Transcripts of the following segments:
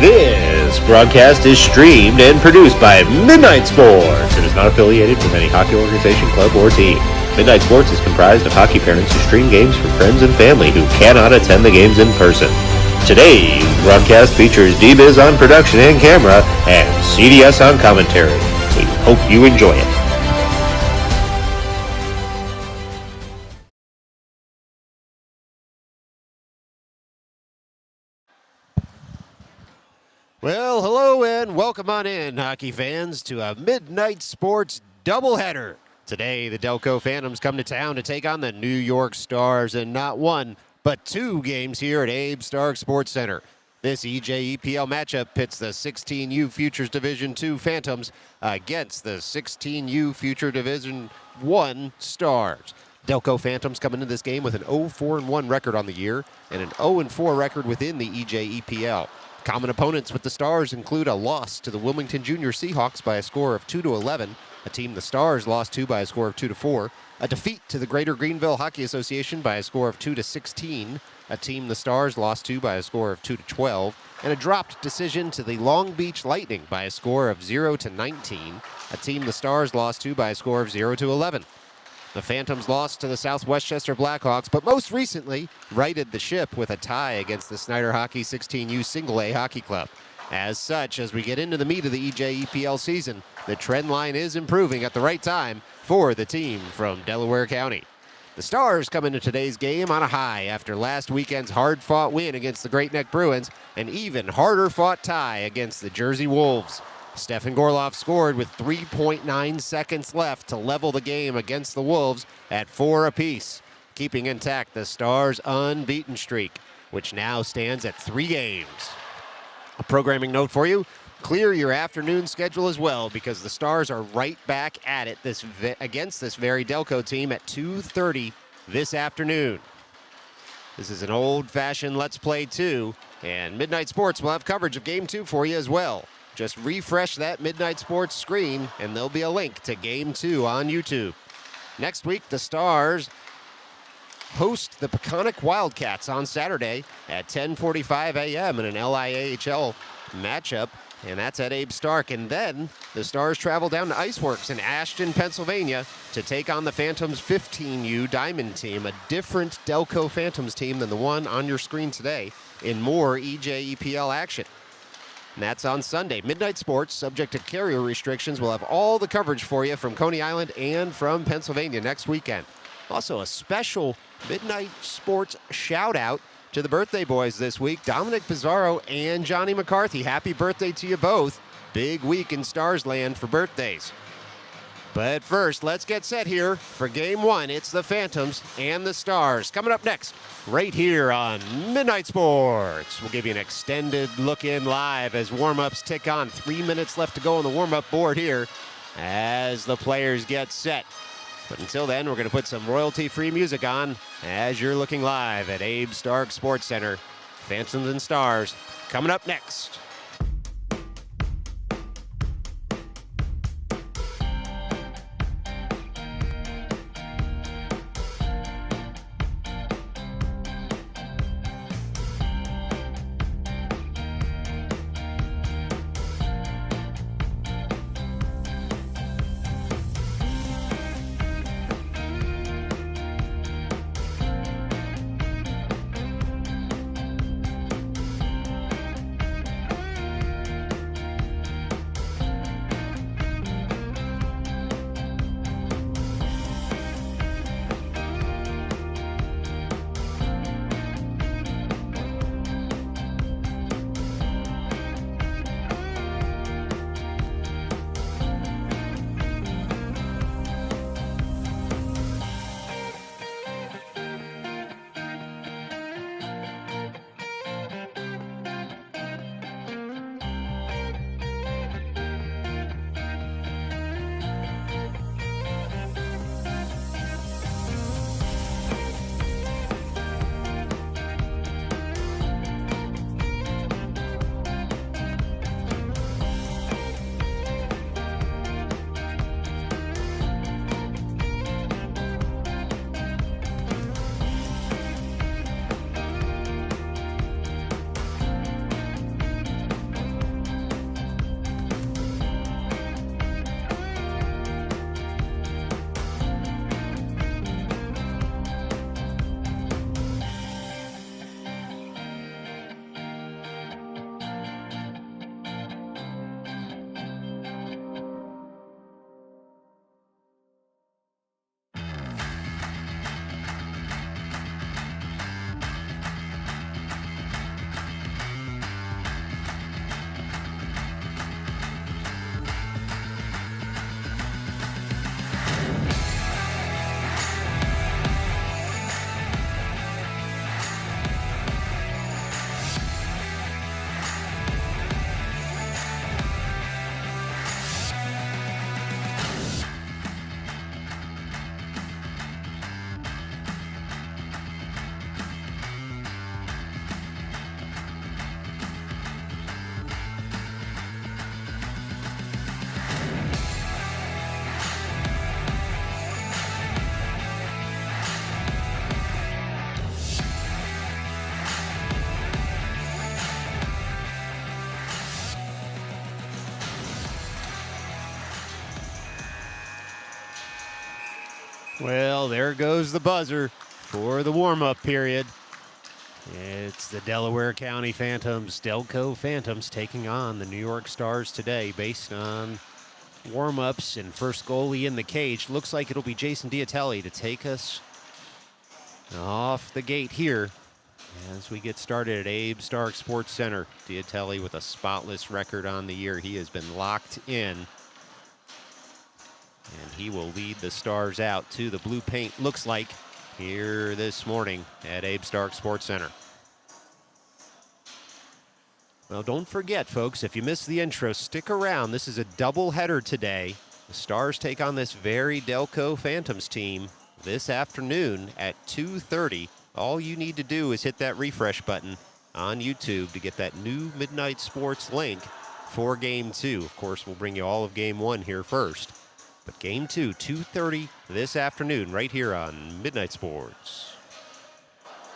This broadcast is streamed and produced by Midnight Sports and is not affiliated with any hockey organization, club, or team. Midnight Sports is comprised of hockey parents who stream games for friends and family who cannot attend the games in person. Today's broadcast features D-Biz on production and camera and CDS on commentary. We hope you enjoy it. Well, hello and welcome on in, hockey fans, to a Midnight Sports doubleheader. Today, the Delco Phantoms come to town to take on the New York Stars in not one, but two games here at Abe Stark Sports Center. This EJEPL matchup pits the 16U Futures Division II Phantoms against the 16U Future Division I Stars. Delco Phantoms come into this game with an 0-4-1 record on the year and an 0-4 record within the EJEPL. Common opponents with the Stars include a loss to the Wilmington Junior Seahawks by a score of 2-11, a team the Stars lost to by a score of 2-4, a defeat to the Greater Greenville Hockey Association by a score of 2-16, a team the Stars lost to by a score of 2-12, and a dropped decision to the Long Beach Lightning by a score of 0-19, a team the Stars lost to by a score of 0-11. The Phantoms lost to the South Westchester Blackhawks, but most recently righted the ship with a tie against the Snyder Hockey 16U Single A Hockey Club. As such, as we get into the meat of the EJEPL season, the trend line is improving at the right time for the team from Delaware County. The Stars come into today's game on a high after last weekend's hard-fought win against the Great Neck Bruins, an even harder-fought tie against the Jersey Wolves. Stefan Gorloff scored with 3.9 seconds left to level the game against the Wolves at 4 apiece, keeping intact the Stars' unbeaten streak, which now stands at 3 games. A programming note for you, clear your afternoon schedule as well because the Stars are right back at it against this very Delco team at 2:30 this afternoon. This is an old-fashioned Let's Play 2, and Midnight Sports will have coverage of Game 2 for you as well. Just refresh that Midnight Sports screen, and there'll be a link to Game 2 on YouTube. Next week, the Stars host the Peconic Wildcats on Saturday at 10:45 a.m. in an LIAHL matchup, and that's at Abe Stark. And then the Stars travel down to Iceworks in Ashton, Pennsylvania to take on the Phantoms 15U Diamond team, a different Delco Phantoms team than the one on your screen today, in more EJEPL action. And that's on Sunday. Midnight Sports, subject to carrier restrictions, will have all the coverage for you from Coney Island and from Pennsylvania next weekend. Also, a special Midnight Sports shout-out to the birthday boys this week, Dominic Pizarro and Johnny McCarthy. Happy birthday to you both. Big week in Stars land for birthdays. But first, let's get set here for Game 1. It's the Phantoms and the Stars. Coming up next, right here on Midnight Sports. We'll give you an extended look in live as warm-ups tick on. 3 minutes left to go on the warm-up board here as the players get set. But until then, we're going to put some royalty-free music on as you're looking live at Abe Stark Sports Center. Phantoms and Stars coming up next. Well, there goes the buzzer for the warm-up period. It's the Delaware County Phantoms, Delco Phantoms, taking on the New York Stars today based on warm-ups and first goalie in the cage. Looks like it'll be Jason Diatelli to take us off the gate here as we get started at Abe Stark Sports Center. Diatelli with a spotless record on the year. He has been locked in, and he will lead the Stars out to the blue paint, looks like, here this morning at Abe Stark Sports Center. Well, don't forget, folks, if you missed the intro, stick around. This is a doubleheader today. The Stars take on this very Delco Phantoms team this afternoon at 2:30. All you need to do is hit that refresh button on YouTube to get that new Midnight Sports link for Game 2. Of course, we'll bring you all of Game 1 here first. But Game 2, 2:30 this afternoon, right here on Midnight Sports.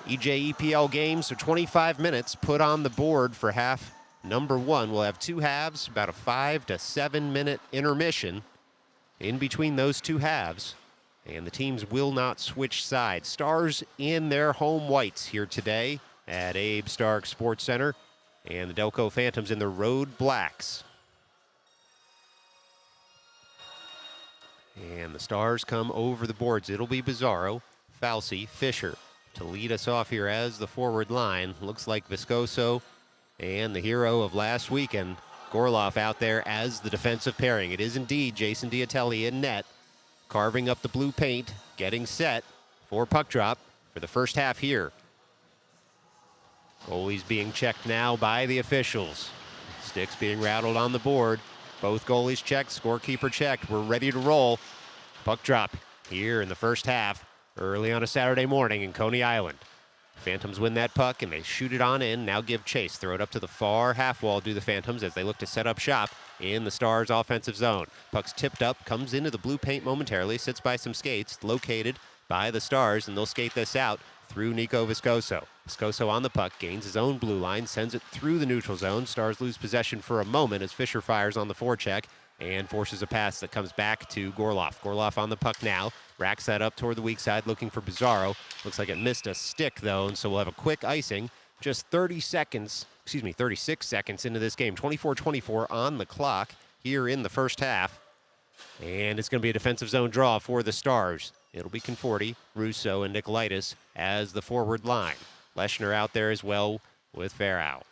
EJEPL games, so 25 minutes put on the board for half number 1. We'll have 2 halves, about a 5 to 7 minute intermission in between those 2 halves. And the teams will not switch sides. Stars in their home whites here today at Abe Stark Sports Center. And the Delco Phantoms in the road blacks. And the Stars come over the boards. It'll be Bizarro, Falsey, Fisher to lead us off here as the forward line. Looks like Viscoso and the hero of last weekend, Gorloff, out there as the defensive pairing. It is indeed Jason Diatelli in net, carving up the blue paint, getting set for puck drop for the first half here. Goalies being checked now by the officials. Sticks being rattled on the board. Both goalies checked, scorekeeper checked. We're ready to roll. Puck drop here in the first half, early on a Saturday morning in Coney Island. Phantoms win that puck, and they shoot it on in. Now give chase. Throw it up to the far half wall, do the Phantoms, as they look to set up shop in the Stars' offensive zone. Puck's tipped up, comes into the blue paint momentarily, sits by some skates, located by the Stars, and they'll skate this out through Nico Viscoso. Viscoso on the puck, gains his own blue line, sends it through the neutral zone. Stars lose possession for a moment as Fisher fires on the forecheck and forces a pass that comes back to Gorloff. Gorloff on the puck now, racks that up toward the weak side, looking for Bizarro. Looks like it missed a stick, though, and so we'll have a quick icing. Just 36 seconds into this game. 24-24 on the clock here in the first half. And it's going to be a defensive zone draw for the Stars. It'll be Conforti, Russo, and Nicolaitis as the forward line. Leshner out there as well with Farrow.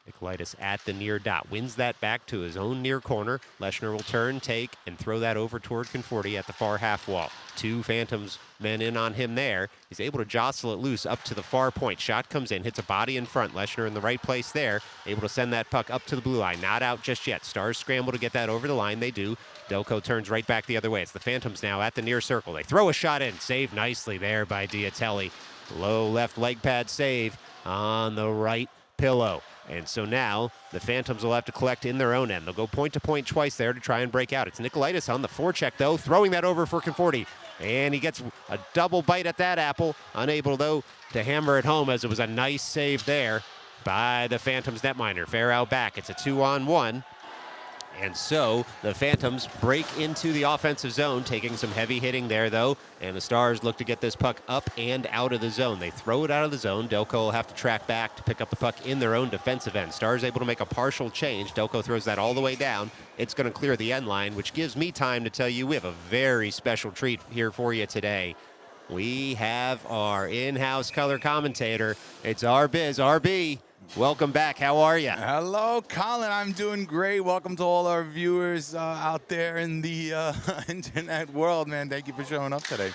Nicolaitis at the near dot, wins that back to his own near corner. Leshner will turn, take, and throw that over toward Conforti at the far half wall. 2 Phantoms men in on him there. He's able to jostle it loose up to the far point. Shot comes in, hits a body in front. Leshner in the right place there, able to send that puck up to the blue line. Not out just yet. Stars scramble to get that over the line. They do. Delco turns right back the other way. It's the Phantoms now at the near circle. They throw a shot in. Saved nicely there by Diatelli. Low left leg pad save on the right pillow. And so now the Phantoms will have to collect in their own end. They'll go point to point twice there to try and break out. It's Nicolaitis on the forecheck, though, throwing that over for Conforti. And he gets a double bite at that apple. Unable, though, to hammer it home as it was a nice save there by the Phantoms netminder. Farrow back. It's a 2-on-1. And so the Phantoms break into the offensive zone, taking some heavy hitting there, though. And the Stars look to get this puck up and out of the zone. They throw it out of the zone. Delco will have to track back to pick up the puck in their own defensive end. Stars able to make a partial change. Delco throws that all the way down. It's going to clear the end line, which gives me time to tell you we have a very special treat here for you today. We have our in-house color commentator. It's RBiz. RB. Welcome back. How are you? Hello, Colin. I'm doing great. Welcome to all our viewers out there in the internet world, man. Thank you for showing up today.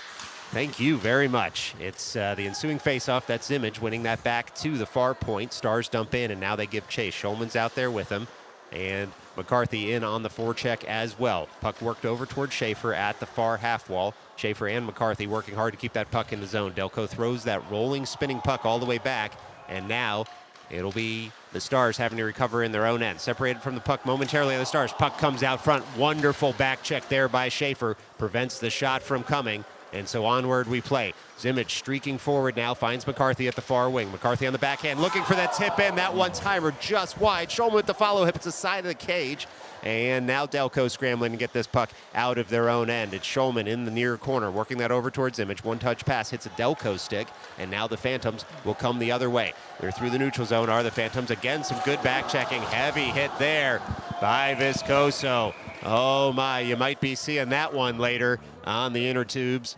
Thank you very much. It's the ensuing faceoff. That's Image winning that back to the far point. Stars dump in, and now they give chase. Schulman's out there with him, and McCarthy in on the forecheck as well. Puck worked over toward Schaefer at the far half wall. Schaefer and McCarthy working hard to keep that puck in the zone. Delco throws that rolling, spinning puck all the way back, and now it'll be the Stars having to recover in their own end. Separated from the puck momentarily on the Stars. Puck comes out front. Wonderful back check there by Schaefer. Prevents the shot from coming. And so onward we play. Zimmich streaking forward now, finds McCarthy at the far wing. McCarthy on the backhand, looking for that tip in. That one-timer just wide. Shulman with the follow, hits the side of the cage. And now Delco scrambling to get this puck out of their own end. It's Shulman in the near corner, working that over towards Zimmich. One-touch pass hits a Delco stick, and now the Phantoms will come the other way. They're through the neutral zone, are the Phantoms. Again, some good back-checking. Heavy hit there by Viscoso. Oh, my, you might be seeing that one later on the inner tubes.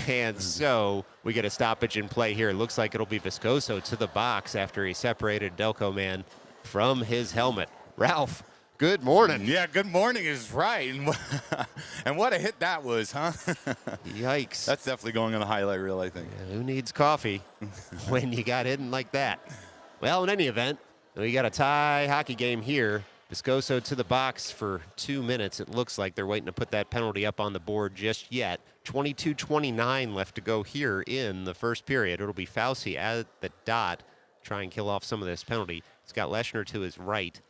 And so we get a stoppage in play here. It looks like it'll be Viscoso to the box after he separated Delco man from his helmet. Ralph, good morning. Yeah, good morning is right. And what a hit that was, huh? Yikes. That's definitely going on the highlight reel, I think. Yeah, who needs coffee when you got hidden like that? Well, in any event, we got a tie hockey game here. Viscoso to the box for 2 minutes. It looks like they're waiting to put that penalty up on the board just yet. 22:29 left to go here in the first period. It'll be Fauci at the dot. Try and kill off some of this penalty. He's got Leshner to his right.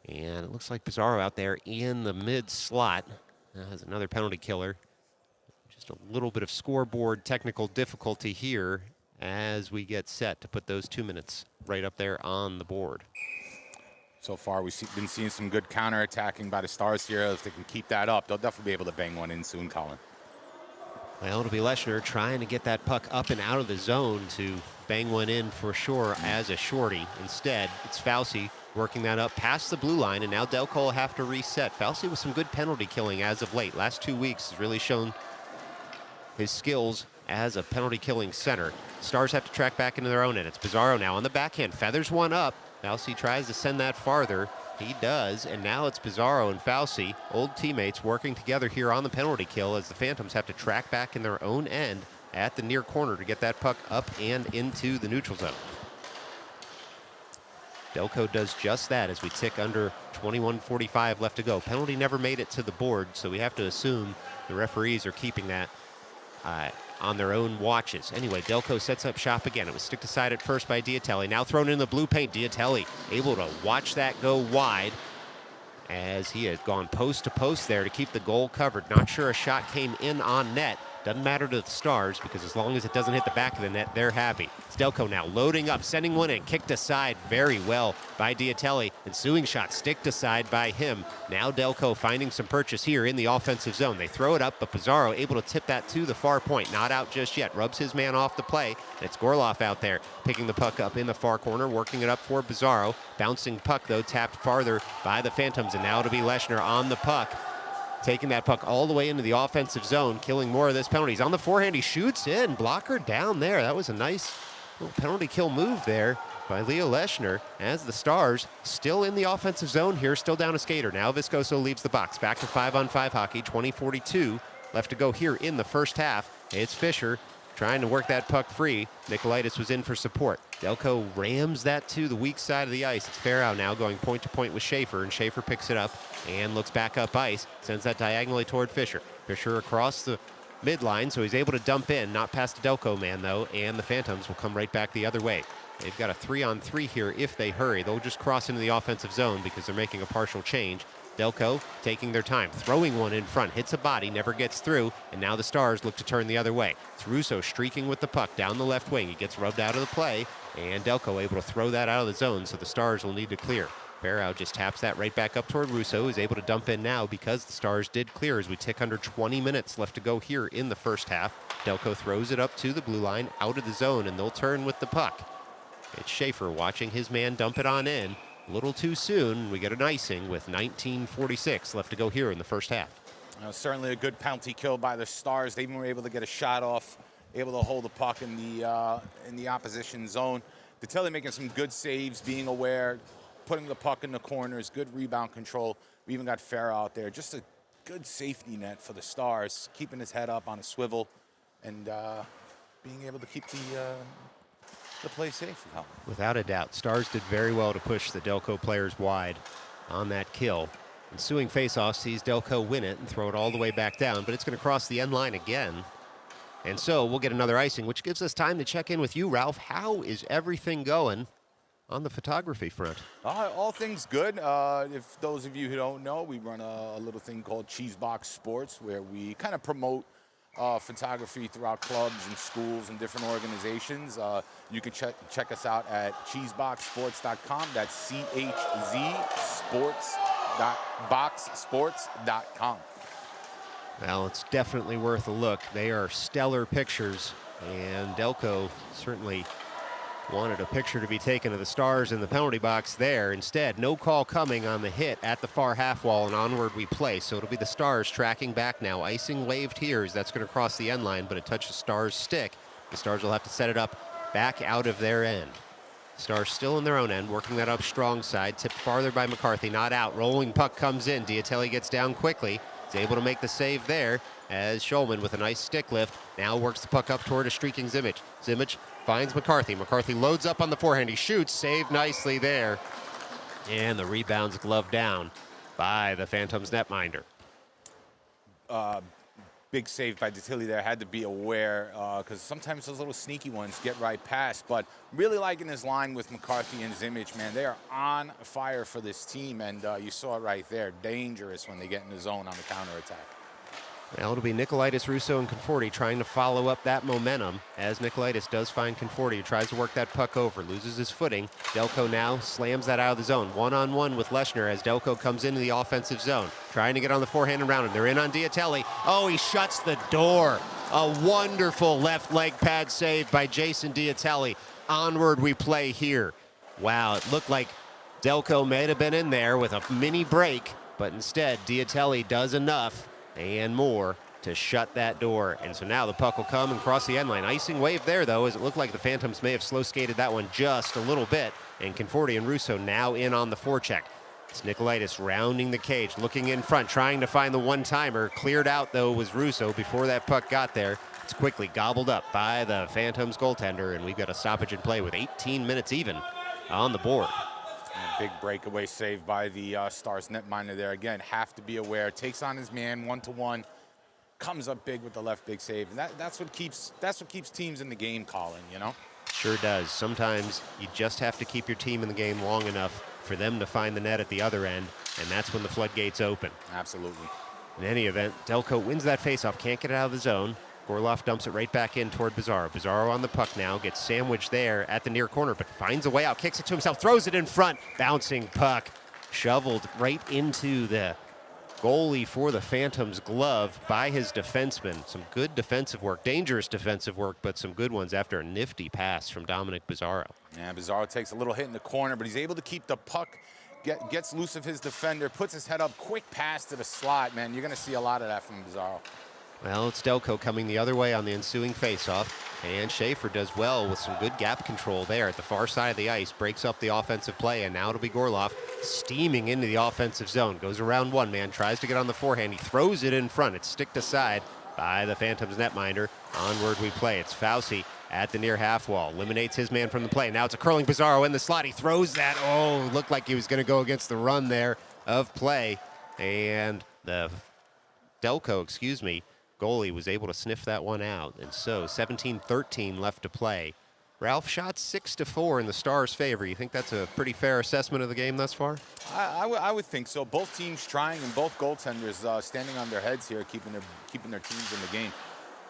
And it looks like Pizarro out there in the mid slot. Has another penalty killer. Just a little bit of scoreboard technical difficulty here as we get set to put those 2 minutes right up there on the board. So far, we've been seeing some good counterattacking by the Stars here. If they can keep that up, they'll definitely be able to bang one in soon, Colin. Well, it'll be Leshner trying to get that puck up and out of the zone to bang one in for sure as a shorty. Instead, it's Fauci working that up past the blue line, and now Delco will have to reset. Fauci with some good penalty killing as of late. Last 2 weeks has really shown his skills as a penalty killing center. Stars have to track back into their own end. It's Pizarro now on the backhand, feathers one up. Fauci tries to send that farther. He does, and now it's Pizarro and Fauci, old teammates, working together here on the penalty kill as the Phantoms have to track back in their own end at the near corner to get that puck up and into the neutral zone. Delco does just that as we tick under 21:45 left to go. Penalty never made it to the board, so we have to assume the referees are keeping that on their own watches. Anyway, Delco sets up shop again. It was sticked aside at first by Diatelli. Now thrown in the blue paint. Diatelli able to watch that go wide as he had gone post to post there to keep the goal covered. Not sure a shot came in on net. Doesn't matter to the Stars because as long as it doesn't hit the back of the net, they're happy. It's Delco now loading up, sending one in, kicked aside very well by Diatelli. Ensuing shot sticked aside by him. Now Delco finding some purchase here in the offensive zone. They throw it up, but Pizarro able to tip that to the far point. Not out just yet. Rubs his man off the play. It's Gorloff out there picking the puck up in the far corner, working it up for Pizarro. Bouncing puck, though, tapped farther by the Phantoms, and now it'll be Leshner on the puck. Taking that puck all the way into the offensive zone, killing more of this penalty. He's on the forehand, he shoots in, blocker down there. That was a nice little penalty kill move there by Leo Leshner as the Stars still in the offensive zone here, still down a skater. Now Viscoso leaves the box, back to 5-on-5 hockey, 20:42 left to go here in the first half. It's Fisher trying to work that puck free. Nikolaitis was in for support. Delco rams that to the weak side of the ice. It's Farrow now going point to point with Schaefer, and Schaefer picks it up and looks back up ice, sends that diagonally toward Fisher. Fisher across the midline, so he's able to dump in, not past the Delco man though, and the Phantoms will come right back the other way. They've got a 3-on-3 here if they hurry. They'll just cross into the offensive zone because they're making a partial change. Delco taking their time, throwing one in front, hits a body, never gets through, and now the Stars look to turn the other way. It's Russo streaking with the puck down the left wing. He gets rubbed out of the play, and Delco able to throw that out of the zone, so the Stars will need to clear. Barrow just taps that right back up toward Russo, who's able to dump in now because the Stars did clear as we tick under 20 minutes left to go here in the first half. Delco throws it up to the blue line, out of the zone, and they'll turn with the puck. It's Schaefer watching his man dump it on in. A little too soon, we get an icing with 19:46 left to go here in the first half. Certainly a good penalty kill by the Stars. They even were able to get a shot off, able to hold the puck in the opposition zone. Diatelli making some good saves, being aware, putting the puck in the corners, good rebound control. We even got Farrow out there. Just a good safety net for the Stars, keeping his head up on a swivel and being able to keep the play safe. Without a doubt, Stars did very well to push the Delco players wide on that kill. Ensuing faceoff sees Delco win it and throw it all the way back down, but it's going to cross the end line again. And so we'll get another icing, which gives us time to check in with you, Ralph. How is everything going on the photography front? All things good. If those of you who don't know, we run a little thing called Cheesebox Sports, where we kind of promote photography throughout clubs and schools and different organizations. You can check us out at cheeseboxsports.com. That's CHZ boxsports.com. Well, it's definitely worth a look. They are stellar pictures, and Delco certainly wanted a picture to be taken of the Stars in the penalty box there. Instead, no call coming on the hit at the far half wall, and onward we play. So it'll be the Stars tracking back now. Icing waved here as that's going to cross the end line, but it touched the Stars' stick. The Stars will have to set it up back out of their end. Stars still in their own end, working that up strong side. Tipped farther by McCarthy, not out. Rolling puck comes in. Diatelli gets down quickly. He's able to make the save there as Schulman with a nice stick lift now works the puck up toward a streaking Zimmich. Zimmich finds McCarthy. McCarthy loads up on the forehand. He shoots, saved nicely there. And the rebound's gloved down by the Phantoms netminder. Big save by Diatelli there. Had to be aware because sometimes those little sneaky ones get right past. But really liking his line with McCarthy and Zimmich, man. They are on fire for this team, and you saw it right there. Dangerous when they get in the zone on the counterattack. Well, it'll be Nicolaitis, Russo, and Conforti trying to follow up that momentum as Nicolaitis does find Conforti, who tries to work that puck over, loses his footing. Delco now slams that out of the zone. One-on-one with Leshner as Delco comes into the offensive zone, trying to get on the forehand and round him. They're in on Diatelli. Oh, he shuts the door. A wonderful left leg pad save by Jason Diatelli. Onward we play here. Wow, it looked like Delco may have been in there with a mini break, but instead Diatelli does enough and more to shut that door. And so now the puck will come and cross the end line. Icing wave there, though, as it looked like the Phantoms may have slow skated that one just a little bit. And Conforti and Russo now in on the forecheck. It's Nicolaitis rounding the cage, looking in front, trying to find the one-timer. Cleared out, though, was Russo before that puck got there. It's quickly gobbled up by the Phantoms goaltender, and we've got a stoppage in play with 18 minutes even on the board. Big breakaway save by the Stars netminder there. Again, have to be aware. Takes on his man one-to-one. Comes up big with the left big save. And that's what keeps teams in the game, Colin, you know? Sure does. Sometimes you just have to keep your team in the game long enough for them to find the net at the other end, and that's when the floodgates open. Absolutely. In any event, Delco wins that faceoff, can't get it out of the zone. Gorloff dumps it right back in toward Bizarro. Bizarro on the puck now, gets sandwiched there at the near corner, but finds a way out, kicks it to himself, throws it in front. Bouncing puck, shoveled right into the goalie for the Phantoms glove by his defenseman. Some good defensive work, dangerous defensive work, but some good ones after a nifty pass from Dominic Bizarro. Yeah, Bizarro takes a little hit in the corner, but he's able to keep the puck, gets loose of his defender, puts his head up, quick pass to the slot. Man, you're going to see a lot of that from Bizarro. Well, it's Delco coming the other way on the ensuing faceoff, and Schaefer does well with some good gap control there at the far side of the ice, breaks up the offensive play, and now it'll be Gorloff steaming into the offensive zone. Goes around one man, tries to get on the forehand. He throws it in front. It's sticked aside by the Phantoms netminder. Onward we play. It's Fauci at the near half wall. Eliminates his man from the play. Now it's a curling Bizarro in the slot. He throws that. Oh, looked like he was going to go against the run there of play. And the Delco, goalie was able to sniff that one out. And so 17-13 left to play. Ralph, shot 6-4 in the Stars' favor. You think that's a pretty fair assessment of the game thus far? I would think so. Both teams trying, and both goaltenders standing on their heads here, keeping their teams in the game.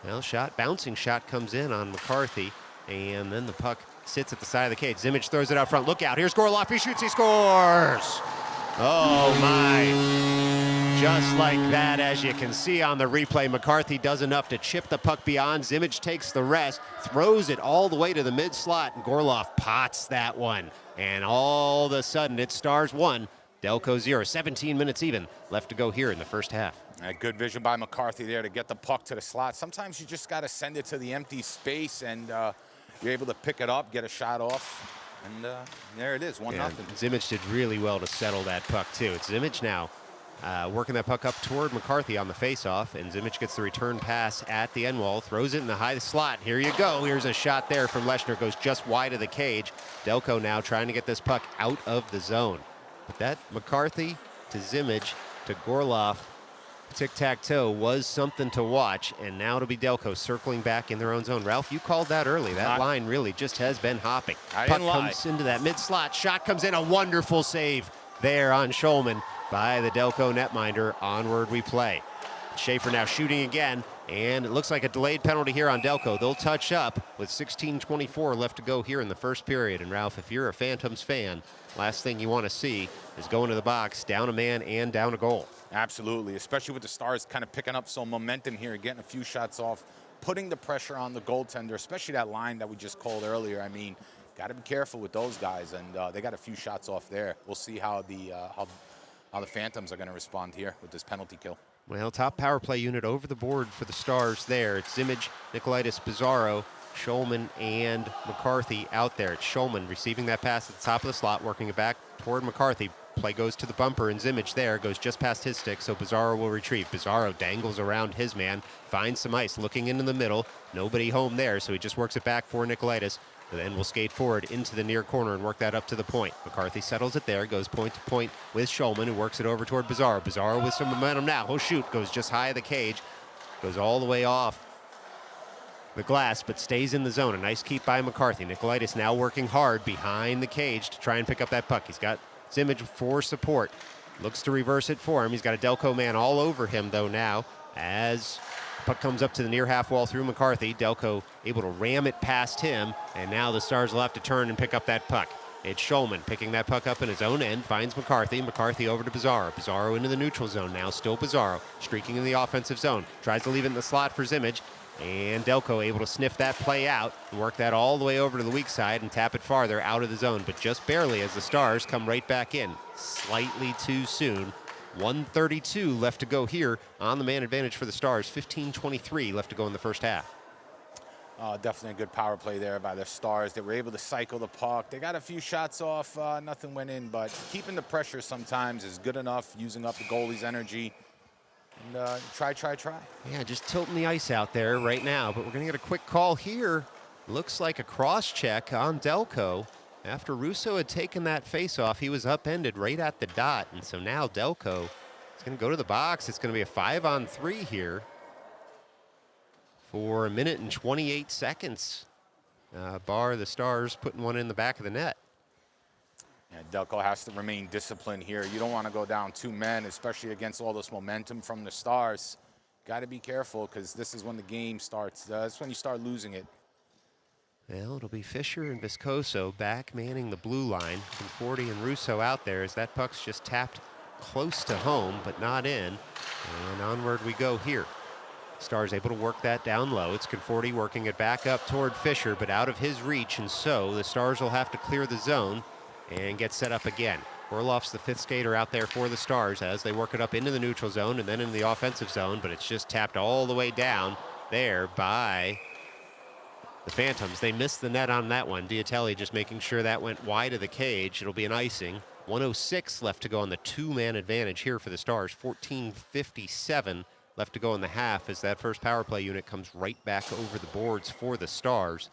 Well, bouncing shot comes in on McCarthy, and then the puck sits at the side of the cage. Zimmich throws it out front. Look out. Here's Gorloff. He shoots. He scores. Oh, my. Just like that, as you can see on the replay, McCarthy does enough to chip the puck beyond. Zimmich takes the rest, throws it all the way to the mid-slot, and Gorloff pots that one. And all of a sudden, it's Stars 1, Delco 0. 17 minutes even left to go here in the first half. Good vision by McCarthy there to get the puck to the slot. Sometimes you just got to send it to the empty space, and you're able to pick it up, get a shot off. And there it is, 1-0. Zimmich did really well to settle that puck, too. It's Zimmich now working that puck up toward McCarthy on the faceoff, and Zimmich gets the return pass at the end wall, throws it in the high slot. Here you go. Here's a shot there from Leshner. Goes just wide of the cage. Delco now trying to get this puck out of the zone. But that McCarthy to Zimmich to Gorloff tic-tac-toe was something to watch, and now it'll be Delco circling back in their own zone. Ralph, you called that early. That line really just has been hopping. Puck comes into that mid-slot. Shot comes in. A wonderful save there on Schulman by the Delco netminder. Onward we play. Schaefer now shooting again. And it looks like a delayed penalty here on Delco. They'll touch up with 16:24 left to go here in the first period. And Ralph, if you're a Phantoms fan, last thing you want to see is going to the box, down a man and down a goal. Absolutely, especially with the Stars kind of picking up some momentum here, getting a few shots off, putting the pressure on the goaltender, especially that line that we just called earlier. I mean, got to be careful with those guys, and they got a few shots off there. We'll see how the Phantoms are going to respond here with this penalty kill. Well, top power play unit over the board for the Stars there. It's Zimmage, Nicolaitis, Pizarro, Schulman, and McCarthy out there. It's Schulman receiving that pass at the top of the slot, working it back toward McCarthy. Play goes to the bumper, and Zimmage there goes just past his stick, so Pizarro will retrieve. Pizarro dangles around his man, finds some ice, looking into the middle. Nobody home there, so he just works it back for Nicolaitis. And then we'll skate forward into the near corner and work that up to the point. McCarthy settles it there, goes point to point with Schulman, who works it over toward Pizarro. Pizarro with some momentum now. He'll shoot, goes just high of the cage, goes all the way off the glass, but stays in the zone. A nice keep by McCarthy. Nicolaitis now working hard behind the cage to try and pick up that puck. He's got Zimmage for support. Looks to reverse it for him. He's got a Delco man all over him, though, now, as puck comes up to the near half wall through McCarthy. Delco able to ram it past him, and now the Stars will have to turn and pick up that puck. It's Schulman picking that puck up in his own end, finds McCarthy. McCarthy over to Pizarro. Pizarro into the neutral zone now, still Pizarro, streaking in the offensive zone. Tries to leave it in the slot for Zimmage, and Delco able to sniff that play out and work that all the way over to the weak side and tap it farther out of the zone, but just barely as the Stars come right back in. Slightly too soon. 1:32 left to go here on the man advantage for the Stars. 15:23 left to go in the first half. Definitely a good power play there by the Stars. They were able to cycle the puck. They got a few shots off. Nothing went in, but keeping the pressure sometimes is good enough, using up the goalie's energy. And try. Yeah, just tilting the ice out there right now, but we're going to get a quick call here. Looks like a cross check on Delco. After Russo had taken that face-off, he was upended right at the dot, and so now Delco is going to go to the box. It's going to be a 5-on-3 here for 1 minute and 28 seconds. Bar the Stars putting one in the back of the net. Yeah, Delco has to remain disciplined here. You don't want to go down 2 men, especially against all this momentum from the Stars. Got to be careful, because this is when the game starts. That's when you start losing it. Well, it'll be Fisher and Viscoso back manning the blue line. Conforti and Russo out there as that puck's just tapped close to home, but not in. And onward we go here. Stars able to work that down low. It's Conforti working it back up toward Fisher, but out of his reach, and so the Stars will have to clear the zone and get set up again. Orloff's the 5th skater out there for the Stars as they work it up into the neutral zone and then in the offensive zone, but it's just tapped all the way down there by the Phantoms. They missed the net on that one. Diatelli just making sure that went wide of the cage. It'll be an icing. 1:06 left to go on the 2-man advantage here for the Stars. 14:57 left to go in the half as that first power play unit comes right back over the boards for the Stars.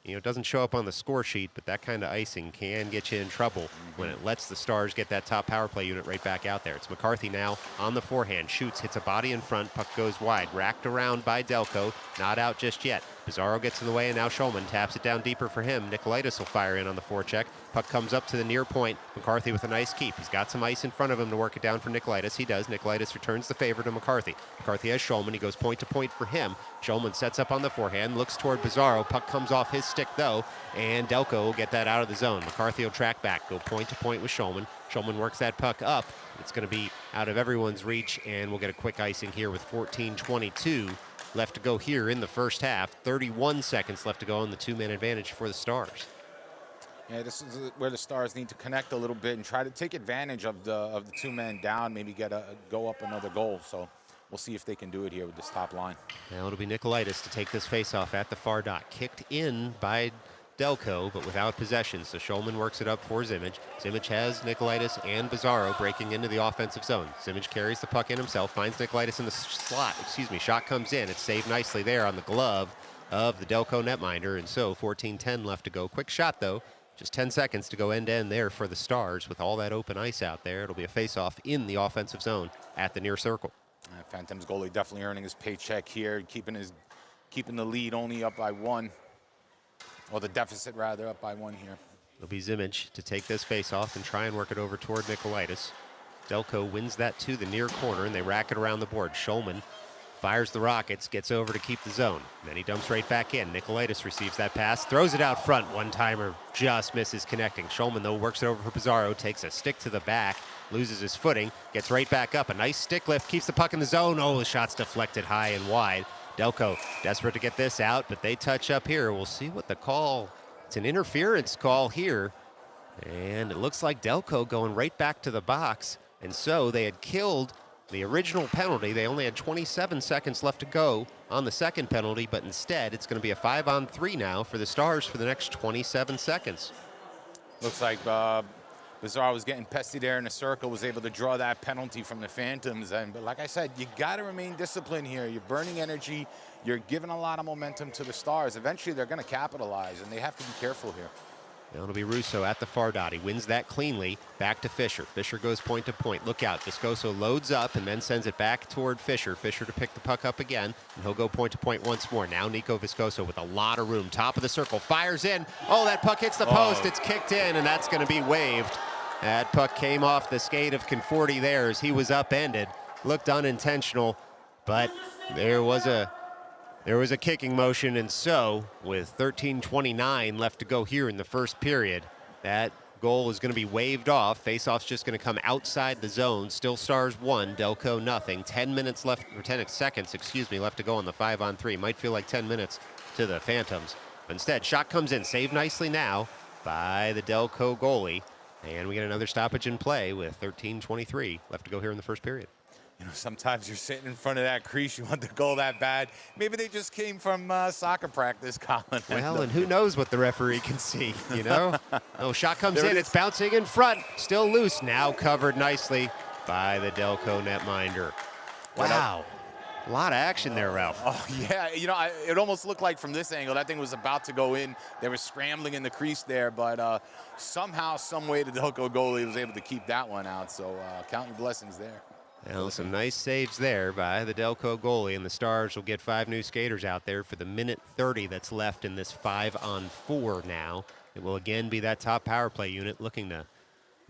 You know, it doesn't show up on the score sheet, but that kind of icing can get you in trouble when it lets the Stars get that top power play unit right back out there. It's McCarthy now on the forehand. Shoots, hits a body in front. Puck goes wide. Racked around by Delco. Not out just yet. Pizarro gets in the way, and now Schulman taps it down deeper for him. Nicolaitis will fire in on the forecheck. Puck comes up to the near point. McCarthy with a nice keep. He's got some ice in front of him to work it down for Nicolaitis. He does. Nicolaitis returns the favor to McCarthy. McCarthy has Schulman. He goes point to point for him. Schulman sets up on the forehand, looks toward Pizarro. Puck comes off his stick, though, and Delco will get that out of the zone. McCarthy will track back, go point to point with Schulman. Schulman works that puck up. It's going to be out of everyone's reach, and we'll get a quick icing here with 14:22 left to go here in the first half. 31 seconds left to go on the 2-man advantage for the Stars. Yeah, this is where the Stars need to connect a little bit and try to take advantage of the 2 men down, maybe go up another goal. So we'll see if they can do it here with this top line. Now it'll be Nicolaitis to take this faceoff at the far dot. Kicked in by Delco, but without possession. So Schulman works it up for Zimmage. Zimmage has Nicolaitis and Pizarro breaking into the offensive zone. Zimmage carries the puck in himself, finds Nicolaitis in the slot. Shot comes in. It's saved nicely there on the glove of the Delco netminder, and so 14:10 left to go. Quick shot, though. Just 10 seconds to go end-to-end there for the Stars with all that open ice out there. It'll be a face-off in the offensive zone at the near circle. Phantoms goalie definitely earning his paycheck here, keeping the lead only up by 1. Or the deficit, rather, up by 1 here. It'll be Zimmage to take this face-off and try and work it over toward Nicolaitis. Delco wins that to the near corner, and they rack it around the board. Schulman Fires the Rockets, gets over to keep the zone. Then he dumps right back in. Nicolaitis receives that pass, throws it out front. One-timer just misses connecting. Shulman, though, works it over for Pizarro, takes a stick to the back, loses his footing, gets right back up. A nice stick lift, keeps the puck in the zone. Oh, the shot's deflected high and wide. Delco desperate to get this out, but they touch up here. We'll see what the call. It's an interference call here. And it looks like Delco going right back to the box. And so they had killed the original penalty. They only had 27 seconds left to go on the second penalty, but instead it's going to be a 5-on-3 now for the Stars for the next 27 seconds. Looks like Pizarro was getting pesty there in the circle, was able to draw that penalty from the Phantoms. But like I said, you got to remain disciplined here. You're burning energy. You're giving a lot of momentum to the Stars. Eventually they're going to capitalize, and they have to be careful here. Now it'll be Russo at the far dot. He wins that cleanly. Back to Fisher. Fisher goes point to point. Look out. Viscoso loads up and then sends it back toward Fisher. Fisher to pick the puck up again, and he'll go point to point once more. Now Nico Viscoso with a lot of room. Top of the circle. Fires in. Oh, that puck hits the post. It's kicked in, and that's going to be waved. That puck came off the skate of Conforti there as he was upended. Looked unintentional, but there was a kicking motion, and so with 13:29 left to go here in the first period, that goal is going to be waved off. Face-off's just going to come outside the zone. Still Stars 1, Delco nothing. 10 minutes left, or 10 seconds, excuse me, left to go on the 5-on-3. Might feel like 10 minutes to the Phantoms. But instead, shot comes in, saved nicely now by the Delco goalie. And we get another stoppage in play with 13:23 left to go here in the first period. You know, sometimes you're sitting in front of that crease, you want the goal that bad. Maybe they just came from soccer practice, Colin. Well, and who knows what the referee can see, you know? Oh, shot comes in, it's bouncing in front, still loose, now covered nicely by the Delco netminder. Wow, a lot of action there, Ralph. Oh, yeah, you know, it almost looked like from this angle, that thing was about to go in. They were scrambling in the crease there, but somehow, some way, the Delco goalie was able to keep that one out, so count your blessings there. Well, some nice saves there by the Delco goalie, and the Stars will get 5 new skaters out there for the minute 30 that's left in this 5-on-4 now. It will again be that top power play unit looking to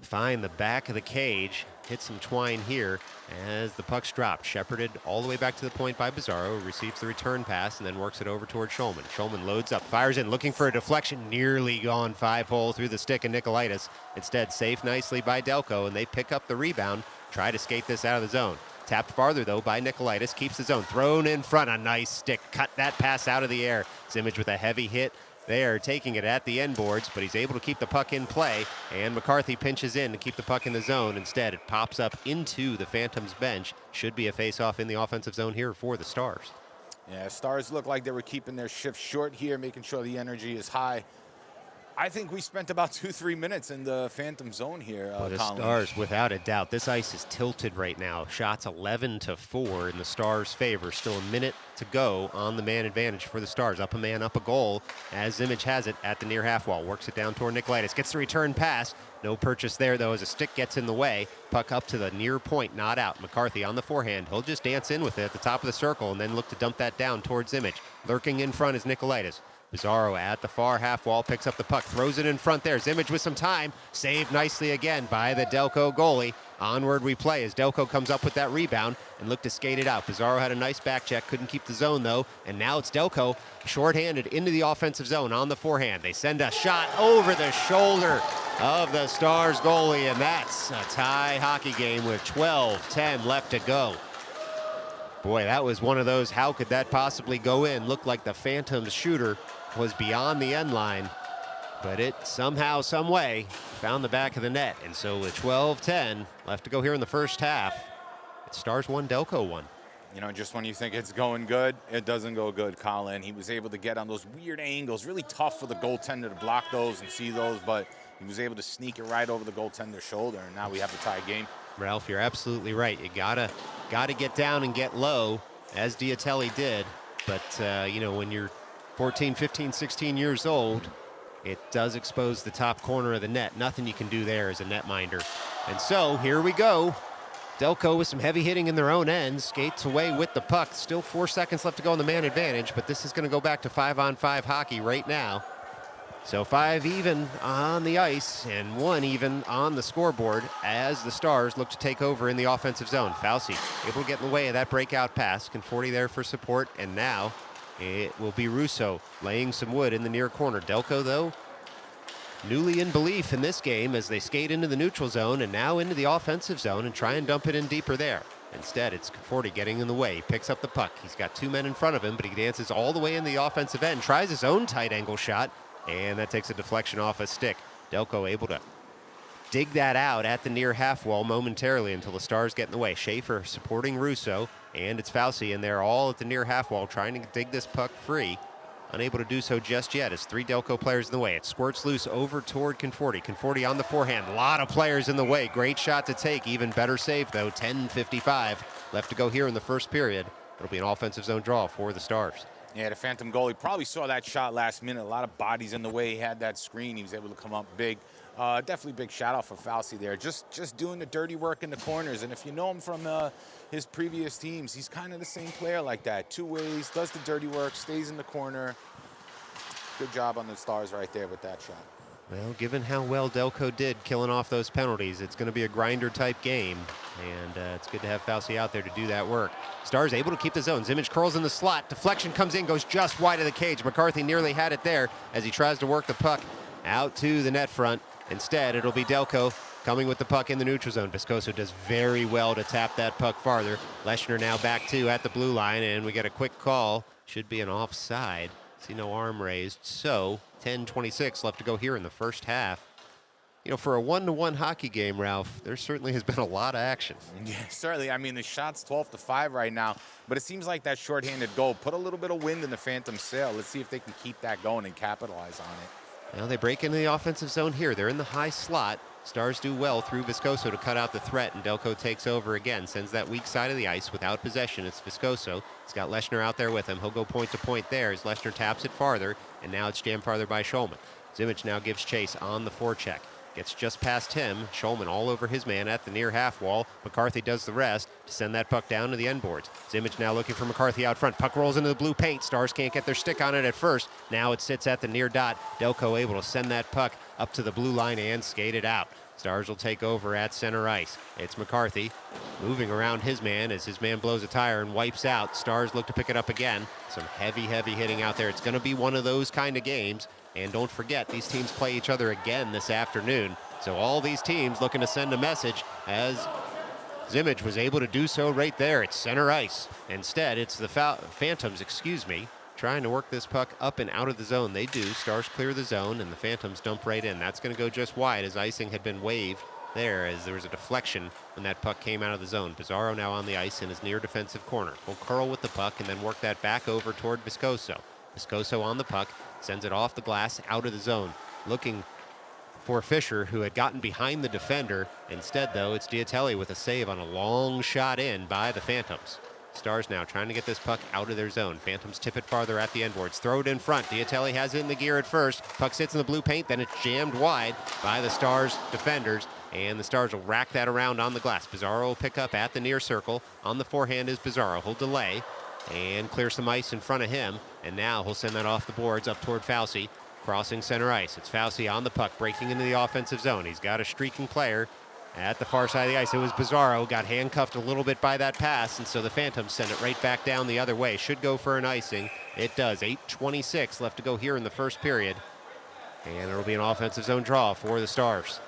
find the back of the cage, hit some twine here as the puck's dropped. Shepherded all the way back to the point by Pizarro, receives the return pass and then works it over toward Shulman. Shulman loads up, fires in, looking for a deflection, nearly gone 5-hole through the stick of Nicolaitis. Instead, safe nicely by Delco, and they pick up the rebound, try to skate this out of the zone. Tapped farther, though, by Nicolaitis, keeps the zone, thrown in front, a nice stick, cut that pass out of the air. Zimmage with a heavy hit. They are taking it at the end boards, but he's able to keep the puck in play, and McCarthy pinches in to keep the puck in the zone. Instead, it pops up into the Phantoms bench. Should be a face-off in the offensive zone here for the Stars. Yeah, Stars look like they were keeping their shift short here, making sure the energy is high. I think we spent about 2-3 minutes in the Phantom zone here, The Colin. Stars, without a doubt. This ice is tilted right now. Shots 11-4 in the Stars' favor. Still a minute to go on the man advantage for the Stars. Up a man, up a goal, as Zimmage has it at the near half wall. Works it down toward Nicolaitis. Gets the return pass. No purchase there, though, as a stick gets in the way. Puck up to the near point, not out. McCarthy on the forehand. He'll just dance in with it at the top of the circle and then look to dump that down towards Zimmage. Lurking in front is Nicolaitis. Pizarro at the far half wall, picks up the puck, throws it in front there. Zimmage with some time, saved nicely again by the Delco goalie. Onward we play as Delco comes up with that rebound and looked to skate it out. Pizarro had a nice back check, couldn't keep the zone though, and now it's Delco shorthanded into the offensive zone on the forehand. They send a shot over the shoulder of the Stars goalie, and that's a tie hockey game with 12:10 left to go. Boy, that was one of those, how could that possibly go in? Looked like the Phantoms shooter was beyond the end line, but it somehow, some way, found the back of the net. And so with 12:10 left to go here in the first half, it's Stars 1, Delco 1. You know, just when you think it's going good, it doesn't go good, Colin. He was able to get on those weird angles, really tough for the goaltender to block those and see those, but he was able to sneak it right over the goaltender's shoulder, and now we have the tie game. Ralph, you're absolutely right. You gotta get down and get low, as Diatelli did. But, you know, when you're 14, 15, 16 years old, it does expose the top corner of the net. Nothing you can do there as a netminder. And so here we go. Delco with some heavy hitting in their own end, skates away with the puck. Still 4 seconds left to go on the man advantage, but this is going to go back to 5-on-5 hockey right now. So 5 even on the ice and 1 even on the scoreboard as the Stars look to take over in the offensive zone. Fauci able to get in the way of that breakout pass. Conforti there for support, and now it will be Russo laying some wood in the near corner. Delco, though, newly in belief in this game as they skate into the neutral zone and now into the offensive zone and try and dump it in deeper there. Instead, it's Conforti getting in the way. He picks up the puck. He's got 2 men in front of him, but he dances all the way in the offensive end, tries his own tight angle shot, and that takes a deflection off a stick. Delco able to dig that out at the near half wall momentarily until the Stars get in the way. Schaefer supporting Russo, and it's Fauci, and they're all at the near half wall trying to dig this puck free. Unable to do so just yet as 3 Delco players in the way. It squirts loose over toward Conforti. Conforti on the forehand. A lot of players in the way. Great shot to take. Even better save, though. 10:55 left to go here in the first period. It'll be an offensive zone draw for the Stars. Yeah, the Phantom goalie probably saw that shot last minute. A lot of bodies in the way. He had that screen. He was able to come up big. Definitely big shout out for Fauci there. Just doing the dirty work in the corners. And if you know him from his previous teams, he's kind of the same player like that. 2 ways, does the dirty work, stays in the corner. Good job on the Stars right there with that shot. Well, given how well Delco did killing off those penalties, it's going to be a grinder-type game, and it's good to have Fauci out there to do that work. Stars able to keep the zone. Zimmage curls in the slot. Deflection comes in, goes just wide of the cage. McCarthy nearly had it there as he tries to work the puck out to the net front. Instead, it'll be Delco coming with the puck in the neutral zone. Viscoso does very well to tap that puck farther. Leshner now back to at the blue line, and we get a quick call. Should be an offside. See no arm raised, so 10:26 left to go here in the first half. You know, for a 1-to-1 hockey game, Ralph, there certainly has been a lot of action. Yeah, certainly. I mean, the shot's 12-5 right now, but it seems like that shorthanded goal put a little bit of wind in the Phantom sail. Let's see if they can keep that going and capitalize on it. Well, they break into the offensive zone here. They're in the high slot. Stars do well through Viscoso to cut out the threat, and Delco takes over again. Sends that weak side of the ice without possession. It's Viscoso. He's got Leshner out there with him. He'll go point to point there as Leshner taps it farther, and now it's jammed farther by Schulman. Zimmage now gives chase on the forecheck. Gets just past him. Schulman all over his man at the near half wall. McCarthy does the rest to send that puck down to the end boards. Zimmage now looking for McCarthy out front. Puck rolls into the blue paint. Stars can't get their stick on it at first. Now it sits at the near dot. Delco able to send that puck up to the blue line and skate it out. Stars will take over at center ice. It's McCarthy moving around his man as his man blows a tire and wipes out. Stars look to pick it up again. Some heavy hitting out there. It's going to be one of those kind of games. And don't forget, these teams play each other again this afternoon. So all these teams looking to send a message as Zimmage was able to do so right there at center ice. Instead, it's the Phantoms, trying to work this puck up and out of the zone. They do. Stars clear the zone, and the Phantoms dump right in. That's going to go just wide as icing had been waved there as there was a deflection when that puck came out of the zone. Pizarro now on the ice in his near defensive corner. Will curl with the puck and then work that back over toward Viscoso. Viscoso on the puck, sends it off the glass out of the zone. Looking for Fisher, who had gotten behind the defender. Instead, though, it's Diatelli with a save on a long shot in by the Phantoms. Stars now trying to get this puck out of their zone. Phantoms tip it farther at the end boards. Throw it in front. Diatelli has it in the gear at first. Puck sits in the blue paint, then it's jammed wide by the Stars defenders, and the Stars will rack that around on the glass. Pizarro will pick up at the near circle. On the forehand is Pizarro. He'll delay and clear some ice in front of him, and now he'll send that off the boards up toward Fauci, crossing center ice. It's Fauci on the puck, breaking into the offensive zone. He's got a streaking player at the far side of the ice. It was Pizarro, got handcuffed a little bit by that pass, and so the Phantoms send it right back down the other way. Should go for an icing. It does. 8:26 left to go here in the first period, and it'll be an offensive zone draw for the Stars.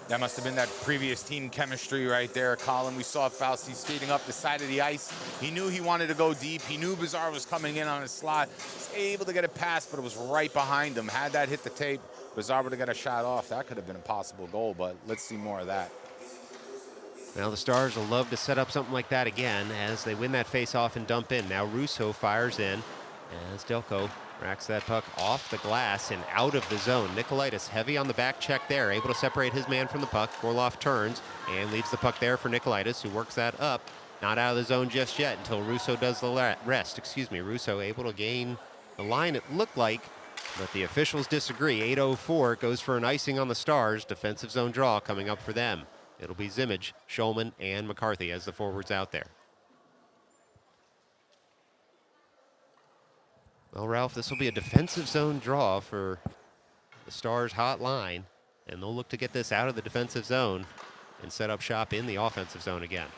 That must have been that previous team chemistry right there, Colin. We saw Fauci skating up the side of the ice. He knew he wanted to go deep. He knew Pizarro was coming in on his slot. He was able to get it past, but it was right behind him. Had that hit the tape, Pizarro would have got a shot off. That could have been a possible goal, but let's see more of that. Now the Stars will love to set up something like that again as they win that face-off and dump in. Now Russo fires in as Delco racks that puck off the glass and out of the zone. Nikolaitis heavy on the back check there, able to separate his man from the puck. Gorloff turns and leaves the puck there for Nikolaitis, who works that up. Not out of the zone just yet until Russo does the rest. Russo able to gain the line, it looked like, but the officials disagree. 8:04 goes for an icing on the Stars. Defensive zone draw coming up for them. It'll be Zimmage, Schulman, and McCarthy as the forwards out there. Well, Ralph, this will be a defensive zone draw for the Stars' hot line, and they'll look to get this out of the defensive zone and set up shop in the offensive zone again.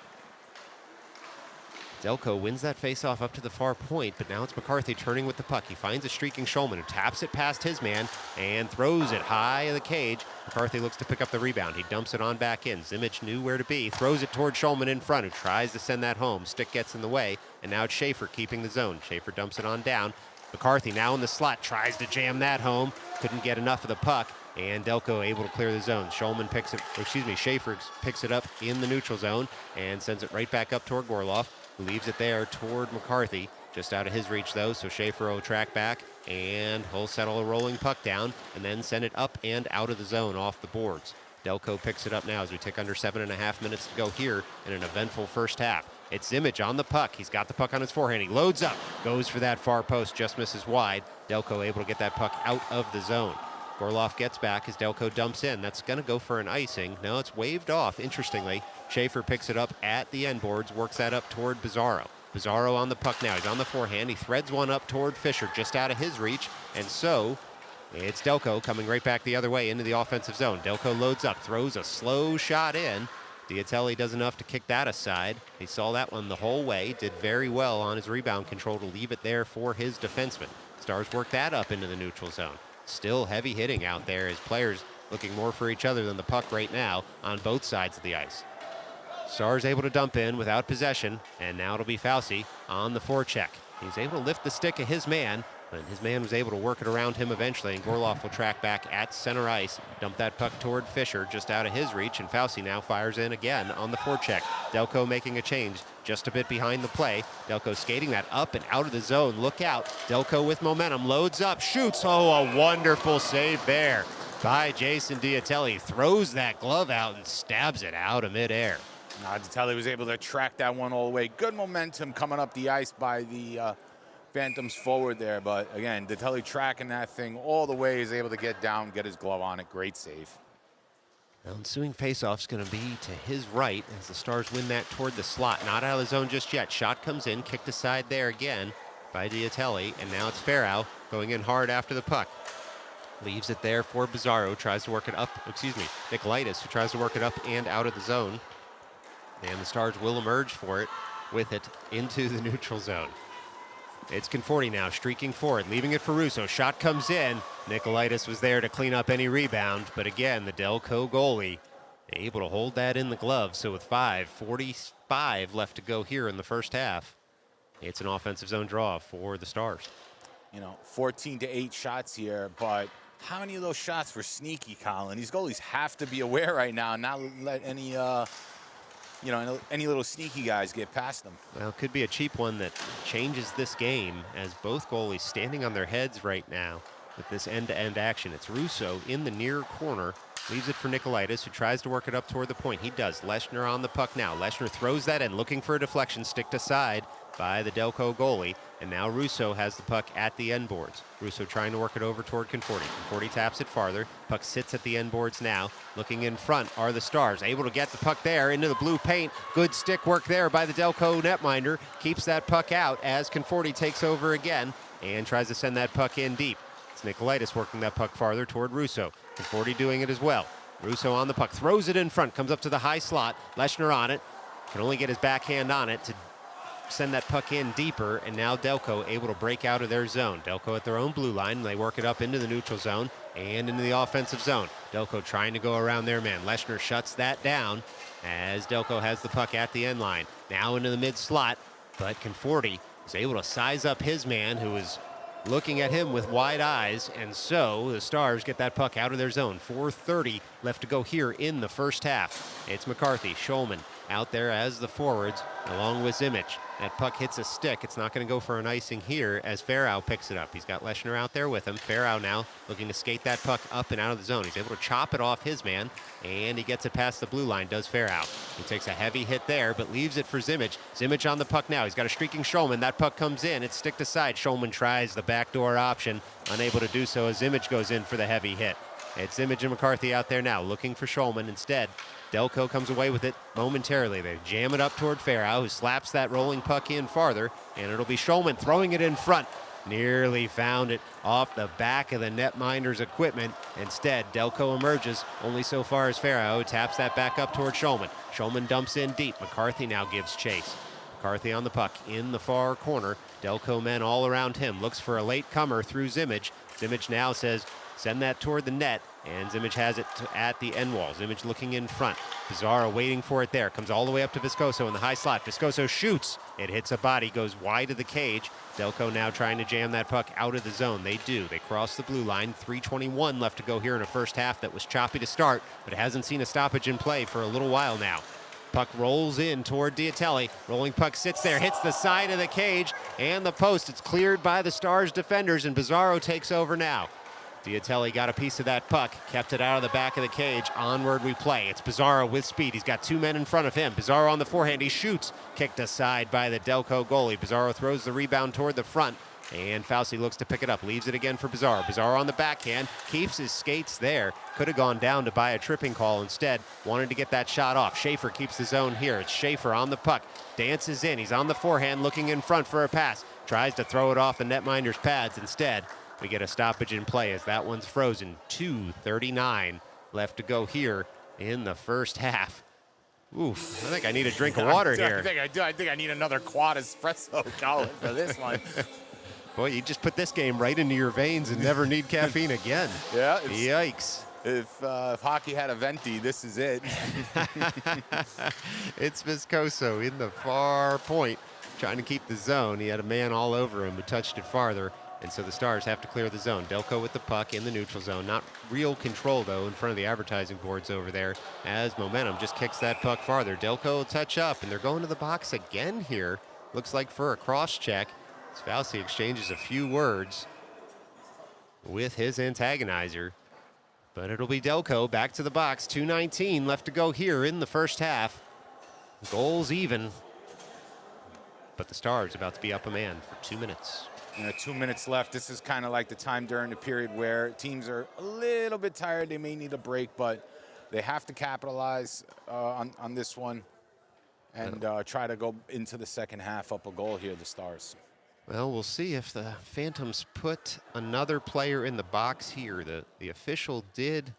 Delco wins that faceoff up to the far point, but now it's McCarthy turning with the puck. He finds a streaking Schulman who taps it past his man and throws it high in the cage. McCarthy looks to pick up the rebound. He dumps it on back in. Zimmich knew where to be, throws it toward Schulman in front, who tries to send that home. Stick gets in the way, and now it's Schaefer keeping the zone. Schaefer dumps it on down. McCarthy now in the slot, tries to jam that home. Couldn't get enough of the puck, and Delco able to clear the zone. Schaefer picks it up in the neutral zone and sends it right back up toward Gorloff, who leaves it there toward McCarthy. Just out of his reach, though, so Schaefer will track back, and he'll settle a rolling puck down and then send it up and out of the zone off the boards. Delco picks it up now as we take under 7.5 minutes to go here in an eventful first half. It's Zimmich on the puck. He's got the puck on his forehand. He loads up, goes for that far post, just misses wide. Delco able to get that puck out of the zone. Gorloff gets back as Delco dumps in. That's going to go for an icing. No, it's waved off, interestingly. Schaefer picks it up at the end boards, works that up toward Bizarro. Bizarro on the puck now. He's on the forehand. He threads one up toward Fisher, just out of his reach. And so it's Delco coming right back the other way into the offensive zone. Delco loads up, throws a slow shot in. Diatelli does enough to kick that aside. He saw that one the whole way, did very well on his rebound control to leave it there for his defenseman. Stars work that up into the neutral zone. Still heavy hitting out there as players looking more for each other than the puck right now on both sides of the ice. Stars able to dump in without possession, and now it'll be Fauci on the forecheck. He's able to lift the stick of his man, but his man was able to work it around him eventually, and Gorloff will track back at center ice, dump that puck toward Fisher just out of his reach, and Fauci now fires in again on the forecheck. Delco making a change just a bit behind the play. Delco skating that up and out of the zone. Look out. Delco with momentum, loads up, shoots. Oh, a wonderful save there by Jason Diatelli. Throws that glove out and stabs it out of midair. Diatelli was able to track that one all the way. Good momentum coming up the ice by the Phantoms forward there. But again, Diatelli tracking that thing all the way, is able to get down, get his glove on it. Great save. Now, ensuing faceoff's going to be to his right as the Stars win that toward the slot. Not out of the zone just yet. Shot comes in, kicked aside there again by Diatelli, and now it's Farrow going in hard after the puck. Leaves it there for Bizarro, tries to work it up, Nicolaitis, who tries to work it up and out of the zone. And the Stars will emerge for it with it into the neutral zone. It's Conforti now, streaking forward, leaving it for Russo. Shot comes in. Nicolaitis was there to clean up any rebound, but again, the Delco goalie able to hold that in the glove. So with 5:45 left to go here in the first half, it's an offensive zone draw for the Stars. 14-8 shots here, but how many of those shots were sneaky, Colin? These goalies have to be aware right now, not let any little sneaky guys get past them. Well, it could be a cheap one that changes this game, as both goalies standing on their heads right now with this end-to-end action. It's Russo in the near corner, leaves it for Nicolaitis, who tries to work it up toward the point. He does. Leshner on the puck now. Leshner throws that in, looking for a deflection, sticked aside by the Delco goalie, and now Russo has the puck at the end boards. Russo trying to work it over toward Conforti. Conforti taps it farther. Puck sits at the end boards now. Looking in front are the Stars, able to get the puck there into the blue paint. Good stick work there by the Delco netminder. Keeps that puck out as Conforti takes over again and tries to send that puck in deep. It's Nicolaitis working that puck farther toward Russo. Conforti doing it as well. Russo on the puck, throws it in front, comes up to the high slot. Leshner on it, can only get his backhand on it to send that puck in deeper, and now Delco able to break out of their zone. Delco at their own blue line. They work it up into the neutral zone and into the offensive zone. Delco trying to go around their man. Leshner shuts that down as Delco has the puck at the end line. Now into the mid slot, but Conforti is able to size up his man, who is looking at him with wide eyes, and so the Stars get that puck out of their zone. 4:30 left to go here in the first half. It's McCarthy, Schulman out there as the forwards, along with Zimmich. That puck hits a stick. It's not going to go for an icing here as Farrow picks it up. He's got Leshner out there with him. Farrow now looking to skate that puck up and out of the zone. He's able to chop it off his man, and he gets it past the blue line, does Farrow. He takes a heavy hit there, but leaves it for Zimmich. Zimmich on the puck now. He's got a streaking Schulman. That puck comes in. It's sticked aside. Schulman tries the backdoor option, unable to do so as Zimmich goes in for the heavy hit. It's Zimmich and McCarthy out there now looking for Schulman instead. Delco comes away with it momentarily. They jam it up toward Farrow, who slaps that rolling puck in farther, and it'll be Schulman throwing it in front. Nearly found it off the back of the netminder's equipment. Instead, Delco emerges only so far as Farrow taps that back up toward Shulman. Shulman dumps in deep. McCarthy now gives chase. McCarthy on the puck in the far corner. Delco men all around him. Looks for a late comer through Zimmage. Zimmage now says, send that toward the net, and Zimmage has it at the end wall. Zimmage looking in front. Pizarro waiting for it there. Comes all the way up to Viscoso in the high slot. Viscoso shoots. It hits a body, goes wide of the cage. Delco now trying to jam that puck out of the zone. They do. They cross the blue line. 3:21 left to go here in a first half that was choppy to start, but hasn't seen a stoppage in play for a little while now. Puck rolls in toward Diatelli. Rolling puck sits there, hits the side of the cage and the post. It's cleared by the Stars defenders, and Pizarro takes over now. Diatelli got a piece of that puck, kept it out of the back of the cage. Onward we play. It's Pizarro with speed. He's got two men in front of him. Pizarro on the forehand. He shoots. Kicked aside by the Delco goalie. Pizarro throws the rebound toward the front, and Fauci looks to pick it up. Leaves it again for Pizarro. Pizarro on the backhand. Keeps his skates there. Could have gone down to buy a tripping call. Instead, wanted to get that shot off. Schaefer keeps the zone here. It's Schaefer on the puck. Dances in. He's on the forehand looking in front for a pass. Tries to throw it off the netminder's pads. Instead, we get a stoppage in play as that one's frozen. 2:39 left to go here in the first half. Oof, I think I need a drink of water here. I think I do. I think I need another quad espresso, Colin, for this one. Boy, you just put this game right into your veins and never need caffeine again. Yeah. Yikes. If hockey had a venti, this is it. It's Viscoso in the far point, trying to keep the zone. He had a man all over him who touched it farther. And so the Stars have to clear the zone. Delco with the puck in the neutral zone. Not real control, though, in front of the advertising boards over there, as Momentum just kicks that puck farther. Delco will touch up, and they're going to the box again here. Looks like for a cross-check. Fauci exchanges a few words with his antagonizer. But it'll be Delco back to the box. 2:19 left to go here in the first half. Goals even. But the Stars about to be up a man for 2 minutes. 2 minutes left. This is kind of like the time during the period where teams are a little bit tired. They may need a break, but they have to capitalize on this one and try to go into the second half up a goal here, the Stars. Well, we'll see if the Phantoms put another player in the box here. The official did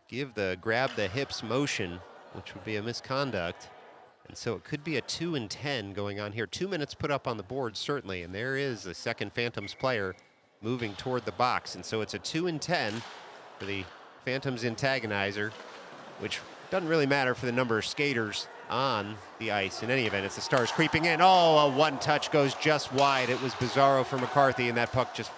give the grab the hips motion, which would be a misconduct. And so it could be a 2-10 going on here. 2 minutes put up on the board, certainly, and there is the second Phantoms player moving toward the box. And so it's a 2-10 for the Phantoms antagonizer, which doesn't really matter for the number of skaters on the ice. In any event, it's the Stars creeping in. Oh, a one touch goes just wide. It was Pizarro for McCarthy, and that puck just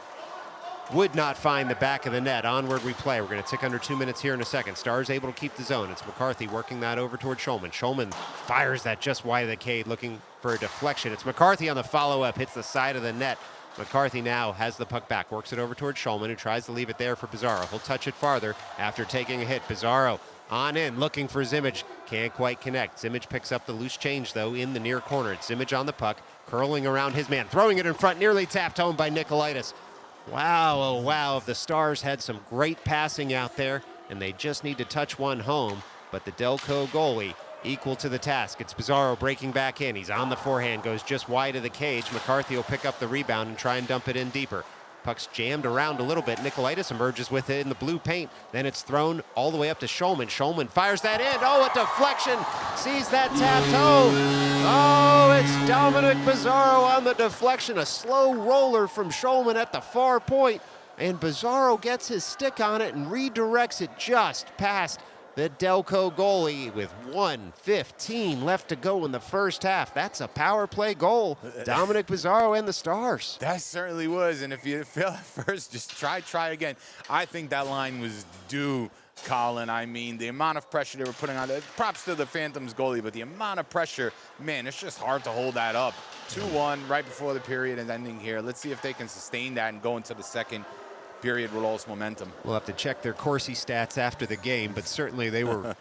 would not find the back of the net. Onward we play. We're going to tick under 2 minutes here in a second. Stars able to keep the zone. It's McCarthy working that over toward Shulman. Shulman fires that just wide of the cage, looking for a deflection. It's McCarthy on the follow-up, hits the side of the net. McCarthy now has the puck back, works it over toward Shulman, who tries to leave it there for Pizarro. He'll touch it farther after taking a hit. Pizarro on in, looking for Zimmage. Can't quite connect. Zimmage picks up the loose change, though, in the near corner. It's Zimmage on the puck, curling around his man, throwing it in front, nearly tapped home by Nikolaitis. Wow, oh wow, the Stars had some great passing out there, and they just need to touch one home, but the Delco goalie equal to the task. It's Pizarro breaking back in. He's on the forehand, goes just wide of the cage. McCarthy will pick up the rebound and try and dump it in deeper. Puck's jammed around a little bit. Nikolaitis emerges with it in the blue paint. Then it's thrown all the way up to Shulman. Shulman fires that in. Oh, a deflection. Sees that tapped home. Oh, it's Dominic Pizarro on the deflection. A slow roller from Shulman at the far point. And Pizarro gets his stick on it and redirects it just past the Delco goalie with 1:15 left to go in the first half. That's a power play goal. Dominic Pizarro and the Stars. That certainly was, and if you fail at first, just try again. I think that line was due, Colin. I mean, the amount of pressure they were putting on it, props to the Phantoms goalie, but the amount of pressure, man, it's just hard to hold that up. 2-1 right before the period is ending here. Let's see if they can sustain that and go into the second period with all this momentum. We'll have to check their Corsi stats after the game, but certainly they were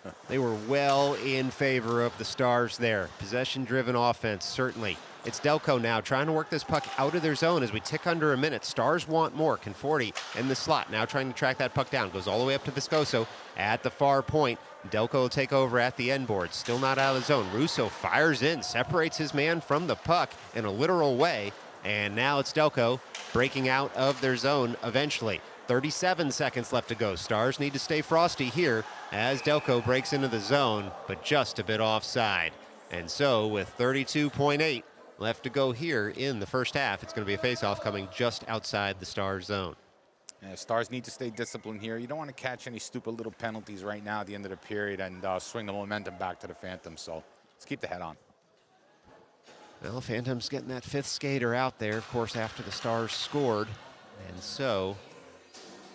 well in favor of the Stars there. Possession-driven offense, certainly. It's Delco now trying to work this puck out of their zone as we tick under a minute. Stars want more. Conforti in the slot, now trying to track that puck down. Goes all the way up to Viscoso at the far point. Delco will take over at the end board. Still not out of the zone. Russo fires in, separates his man from the puck in a literal way. And now it's Delco breaking out of their zone eventually. 37 seconds left to go. Stars need to stay frosty here as Delco breaks into the zone, but just a bit offside. And so with 32.8 left to go here in the first half, it's going to be a face-off coming just outside the Stars zone. Yeah, Stars need to stay disciplined here. You don't want to catch any stupid little penalties right now at the end of the period and swing the momentum back to the Phantoms. So let's keep the head on. Well, Phantoms getting that fifth skater out there, of course, after the Stars scored. And so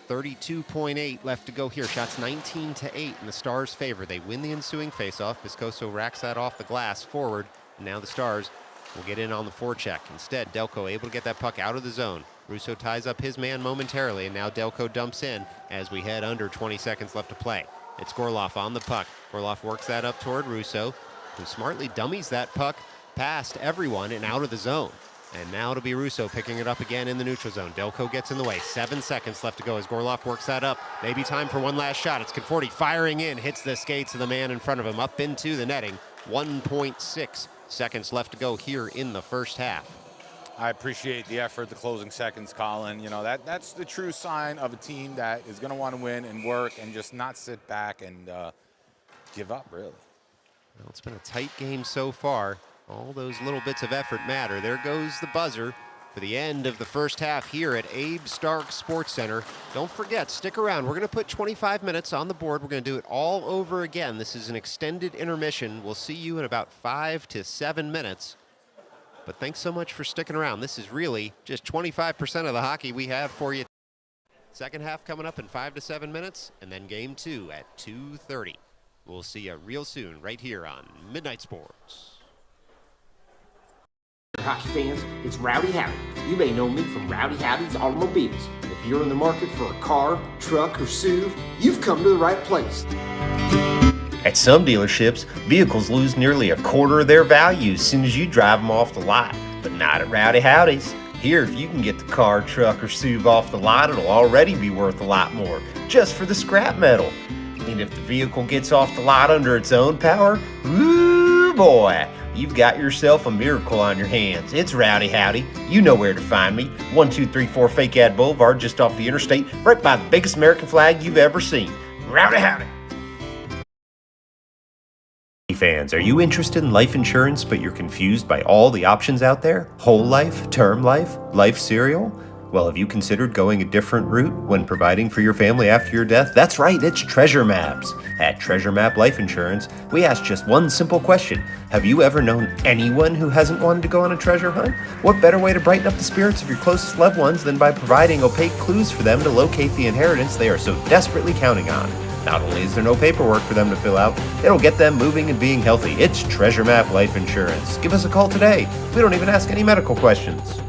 32.8 left to go here. Shots 19-8 in the Stars' favor. They win the ensuing faceoff. Viscoso racks that off the glass forward. And now the Stars will get in on the forecheck. Instead, Delco able to get that puck out of the zone. Russo ties up his man momentarily, and now Delco dumps in as we head under 20 seconds left to play. It's Gorloff on the puck. Gorloff works that up toward Russo, who smartly dummies that puck past everyone and out of the zone. And now it'll be Russo picking it up again in the neutral zone. Delco gets in the way. 7 seconds left to go as Gorloff works that up. Maybe time for one last shot. It's Conforti firing in, hits the skates of the man in front of him up into the netting. 1.6 seconds left to go here in the first half. I appreciate the effort, the closing seconds, Colin. You know, that's the true sign of a team that is going to want to win and work and just not sit back and give up, really. Well, it's been a tight game so far. All those little bits of effort matter. There goes the buzzer for the end of the first half here at Abe Stark Sports Center. Don't forget, stick around. We're going to put 25 minutes on the board. We're going to do it all over again. This is an extended intermission. We'll see you in about 5 to 7 minutes. But thanks so much for sticking around. This is really just 25% of the hockey we have for you. Second half coming up in 5 to 7 minutes, and then game 2 at 2:30. We'll see you real soon right here on Midnight Sports. Hockey fans, it's Rowdy Howdy. You may know me from Rowdy Howdy's Automobiles. If you're in the market for a car, truck, or SUV, you've come to the right place. At some dealerships, vehicles lose nearly a quarter of their value as soon as you drive them off the lot, but not at Rowdy Howdy's. Here, if you can get the car, truck, or SUV off the lot, it'll already be worth a lot more, just for the scrap metal. And if the vehicle gets off the lot under its own power, ooh boy, you've got yourself a miracle on your hands. It's Rowdy Howdy. You know where to find me. 1234 Fake Ad Boulevard, just off the interstate, right by the biggest American flag you've ever seen. Rowdy Howdy. Fans, are you interested in life insurance but you're confused by all the options out there? Whole life, term life, life serial? Well, have you considered going a different route when providing for your family after your death? That's right, it's Treasure Maps. At Treasure Map Life Insurance, we ask just one simple question. Have you ever known anyone who hasn't wanted to go on a treasure hunt? What better way to brighten up the spirits of your closest loved ones than by providing opaque clues for them to locate the inheritance they are so desperately counting on? Not only is there no paperwork for them to fill out, it'll get them moving and being healthy. It's Treasure Map Life Insurance. Give us a call today. We don't even ask any medical questions.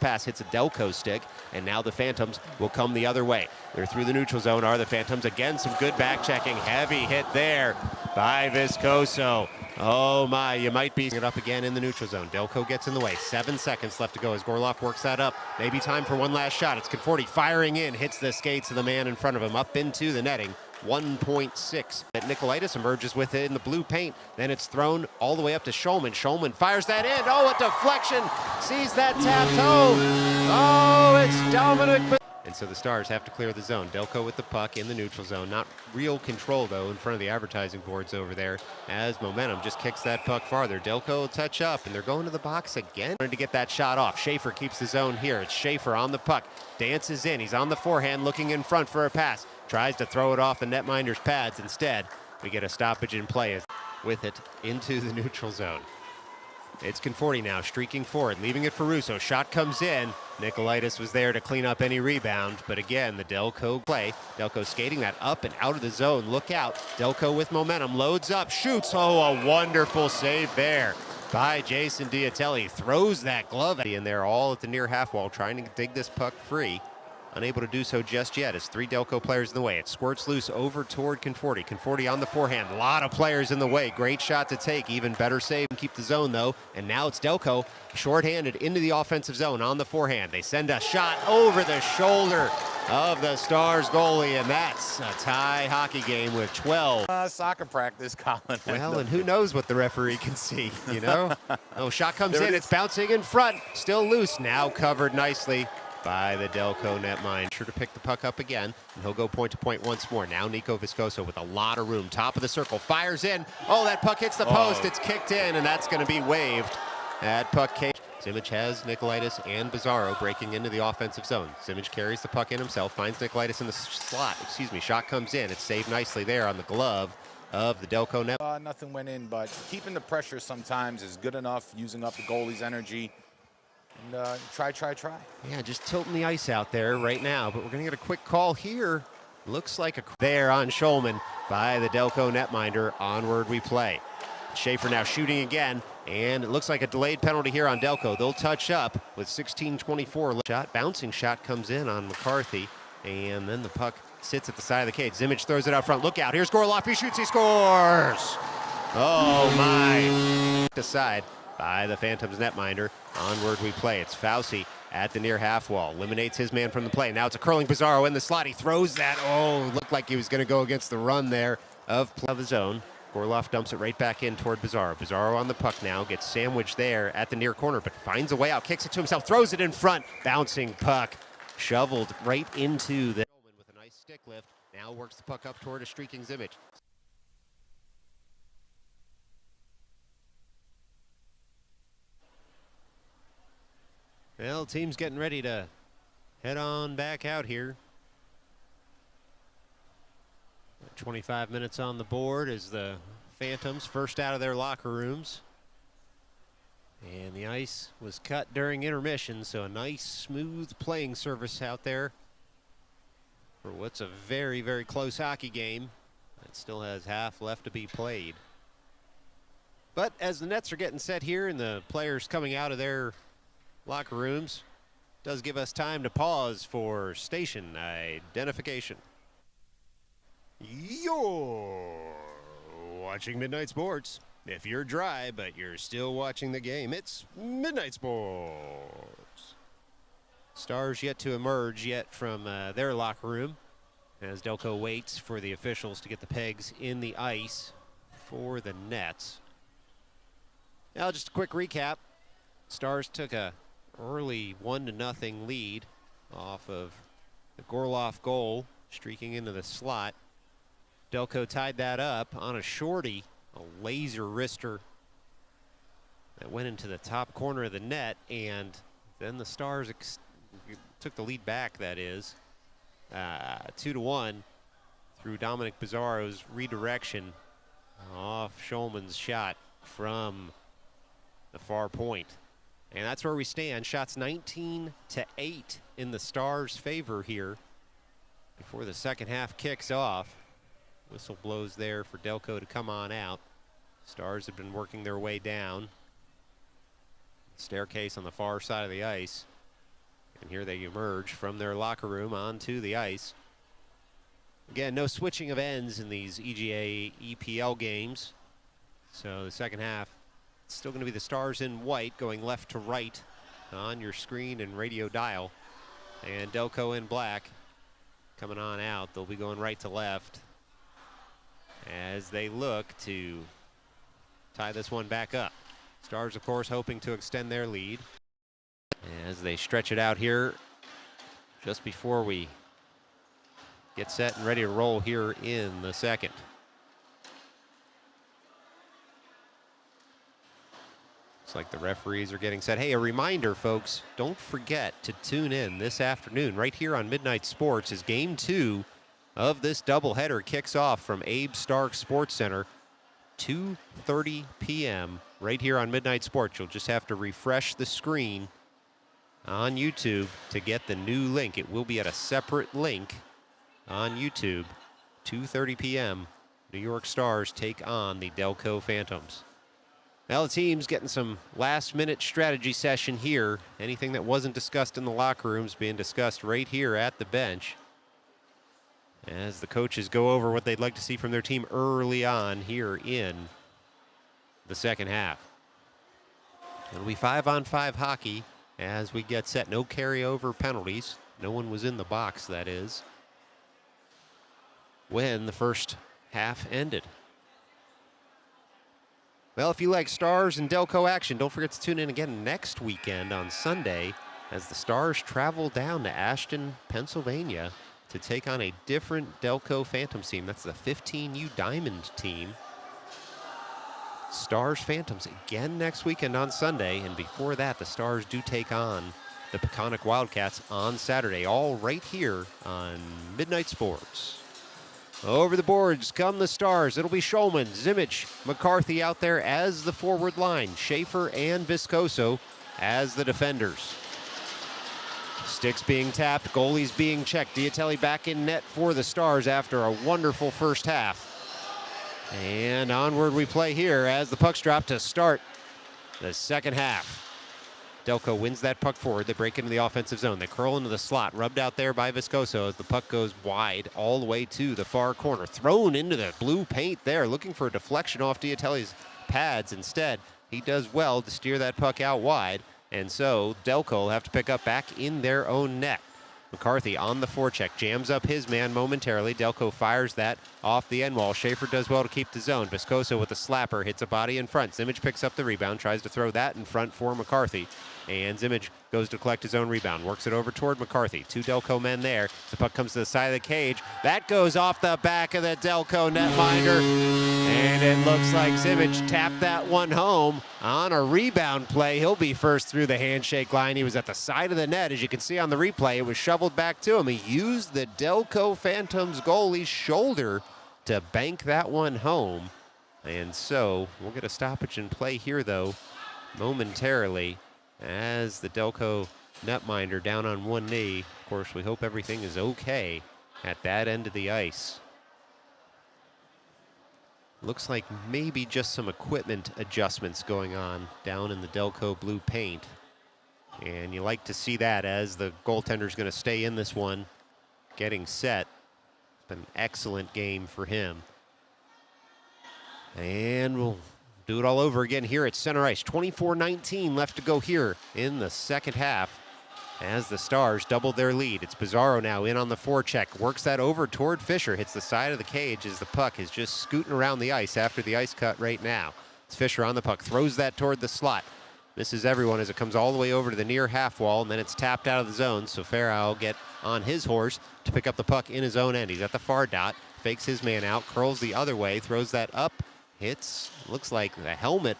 pass hits a Delco stick, and now the Phantoms will come the other way. They're through the neutral zone, are the Phantoms. Again, some good back checking. Heavy hit there by Viscoso. Oh my, you might be it up again in the neutral zone. Delco gets in the way. 7 seconds left to go as Gorloff works that up. Maybe time for one last shot. It's Conforti firing in, hits the skates of the man in front of him, up into the netting. 1.6. Nikolaitis emerges with it in the blue paint. Then it's thrown all the way up to Schulman. Schulman fires that in. Oh, a deflection. Sees that tap toe. Oh, it's Dominic. And so the Stars have to clear the zone. Delco with the puck in the neutral zone. Not real control, though, in front of the advertising boards over there as Momentum just kicks that puck farther. Delco will touch up, and they're going to the box again. Wanted to get that shot off. Schaefer keeps the zone here. It's Schaefer on the puck. Dances in. He's on the forehand, looking in front for a pass. Tries to throw it off the netminder's pads. Instead, we get a stoppage in play with it into the neutral zone. It's Conforti now, streaking forward, leaving it for Russo. Shot comes in. Nikolaitis was there to clean up any rebound, but again, the Delco play. Delco skating that up and out of the zone. Look out. Delco with momentum, loads up, shoots. Oh, a wonderful save there by Jason Diatelli. Throws that glove in there all at the near half wall, trying to dig this puck free. Unable to do so just yet as 3 Delco players in the way. It squirts loose over toward Conforti. Conforti on the forehand. A lot of players in the way. Great shot to take. Even better save and keep the zone, though. And now it's Delco shorthanded into the offensive zone on the forehand. They send a shot over the shoulder of the Stars goalie, and that's a tie hockey game with 12. Soccer practice, Colin. Well, and who knows what the referee can see, you know? Oh, shot comes in. It's bouncing in front. Still loose. Now covered nicely by the Delco netminder. Sure to pick the puck up again, and he'll go point to point once more. Now Nico Viscoso with a lot of room. Top of the circle, fires in. Oh, that puck hits the post. It's kicked in, and that's going to be waved. That puck cage. Zimmich has Nikolaitis and Bizarro breaking into the offensive zone. Zimmich carries the puck in himself, finds Nikolaitis in the slot. Shot comes in. It's saved nicely there on the glove of the Delco net. Nothing went in, but keeping the pressure sometimes is good enough, using up the goalie's energy. And try. Yeah, just tilting the ice out there right now, but we're going to get a quick call here. Looks like a there on Schulman by the Delco netminder. Onward we play. Schaefer now shooting again, and it looks like a delayed penalty here on Delco. They'll touch up with 16:24 shot. Bouncing shot comes in on McCarthy, and then the puck sits at the side of the cage. Zimmich throws it out front. Look out. Here's Gorloff. He shoots. He scores. Oh, my. Aside by the Phantoms netminder. Onward we play. It's Fauci at the near half wall. Eliminates his man from the play. Now it's a curling Bizarro in the slot. He throws that. Oh, looked like he was going to go against the run there of the zone. Gorloff dumps it right back in toward Bizarro. Bizarro on the puck now. Gets sandwiched there at the near corner, but finds a way out. Kicks it to himself. Throws it in front. Bouncing puck. Shoveled right into the with a nice stick lift. Now works the puck up toward a streaking Zimmich. Well, team's getting ready to head on back out here. 25 minutes on the board as the Phantoms first out of their locker rooms. And the ice was cut during intermission, so a nice, smooth playing surface out there for what's a very, very close hockey game. It still has half left to be played. But as the nets are getting set here and the players coming out of their locker rooms, does give us time to pause for station identification. You're watching Midnight Sports. If you're dry but you're still watching the game, it's Midnight Sports. Stars yet to emerge yet from their locker room as Delco waits for the officials to get the pegs in the ice for the nets. Now just a quick recap. Stars took a early 1-0 lead off of the Gorloff goal, streaking into the slot. Delco tied that up on a shorty, a laser wrister that went into the top corner of the net, and then the Stars took the lead back, that is, 2-1 through Dominic Bizarro's redirection off Schulman's shot from the far point. And that's where we stand. Shots 19-8 in the Stars' favor here before the second half kicks off. Whistle blows there for Delco to come on out. Stars have been working their way down. Staircase on the far side of the ice. And here they emerge from their locker room onto the ice. Again, no switching of ends in these EGA EPL games. So the second half, it's still going to be the Stars in white going left to right on your screen and radio dial. And Delco in black coming on out. They'll be going right to left as they look to tie this one back up. Stars, of course, hoping to extend their lead as they stretch it out here just before we get set and ready to roll here in the second. Looks like the referees are getting set. Hey, a reminder, folks, don't forget to tune in this afternoon right here on Midnight Sports as Game 2 of this doubleheader kicks off from Abe Stark Sports Center, 2:30 p.m. right here on Midnight Sports. You'll just have to refresh the screen on YouTube to get the new link. It will be at a separate link on YouTube. 2:30 p.m. New York Stars take on the Delco Phantoms. Now the team's getting some last-minute strategy session here. Anything that wasn't discussed in the locker rooms being discussed right here at the bench as the coaches go over what they'd like to see from their team early on here in the second half. It'll be 5-on-5 hockey as we get set. No carryover penalties. No one was in the box, that is, when the first half ended. Well, if you like Stars and Delco action, don't forget to tune in again next weekend on Sunday as the Stars travel down to Ashton, Pennsylvania to take on a different Delco Phantoms team. That's the 15U Diamond team. Stars Phantoms again next weekend on Sunday, and before that, the Stars do take on the Peconic Wildcats on Saturday, all right here on Midnight Sports. Over the boards come the Stars. It'll be Schulman, Zimmich, McCarthy out there as the forward line. Schaefer and Viscoso as the defenders. Sticks being tapped, goalies being checked. Diatelli back in net for the Stars after a wonderful first half. And onward we play here as the puck's dropped to start the second half. Delco wins that puck forward. They break into the offensive zone. They curl into the slot, rubbed out there by Viscoso as the puck goes wide all the way to the far corner. Thrown into the blue paint there, looking for a deflection off Diatelli's pads. Instead, he does well to steer that puck out wide, and so Delco will have to pick up back in their own net. McCarthy on the forecheck, jams up his man momentarily. Delco fires that off the end wall. Schaefer does well to keep the zone. Viscoso with a slapper hits a body in front. Zimmich picks up the rebound, tries to throw that in front for McCarthy. And Zimmich goes to collect his own rebound, works it over toward McCarthy. Two Delco men there. The puck comes to the side of the cage. That goes off the back of the Delco netminder. And it looks like Zimmich tapped that one home on a rebound play. He'll be first through the handshake line. He was at the side of the net. As you can see on the replay, it was shoveled back to him. He used the Delco Phantoms goalie's shoulder to bank that one home. And so we'll get a stoppage in play here, though, momentarily, as the Delco netminder down on one knee. Of course, we hope everything is okay at that end of the ice. Looks like maybe just some equipment adjustments going on down in the Delco blue paint. And you like to see that as the goaltender's going to stay in this one, getting set. It's been an excellent game for him. And we'll do it all over again here at center ice. 24-19 left to go here in the second half as the Stars double their lead. It's Pizarro now in on the forecheck. Works that over toward Fisher. Hits the side of the cage as the puck is just scooting around the ice after the ice cut right now. It's Fisher on the puck. Throws that toward the slot. Misses everyone as it comes all the way over to the near half wall, and then it's tapped out of the zone. So Farah will get on his horse to pick up the puck in his own end. He's at the far dot. Fakes his man out. Curls the other way. Throws that up. Hits, looks like the helmet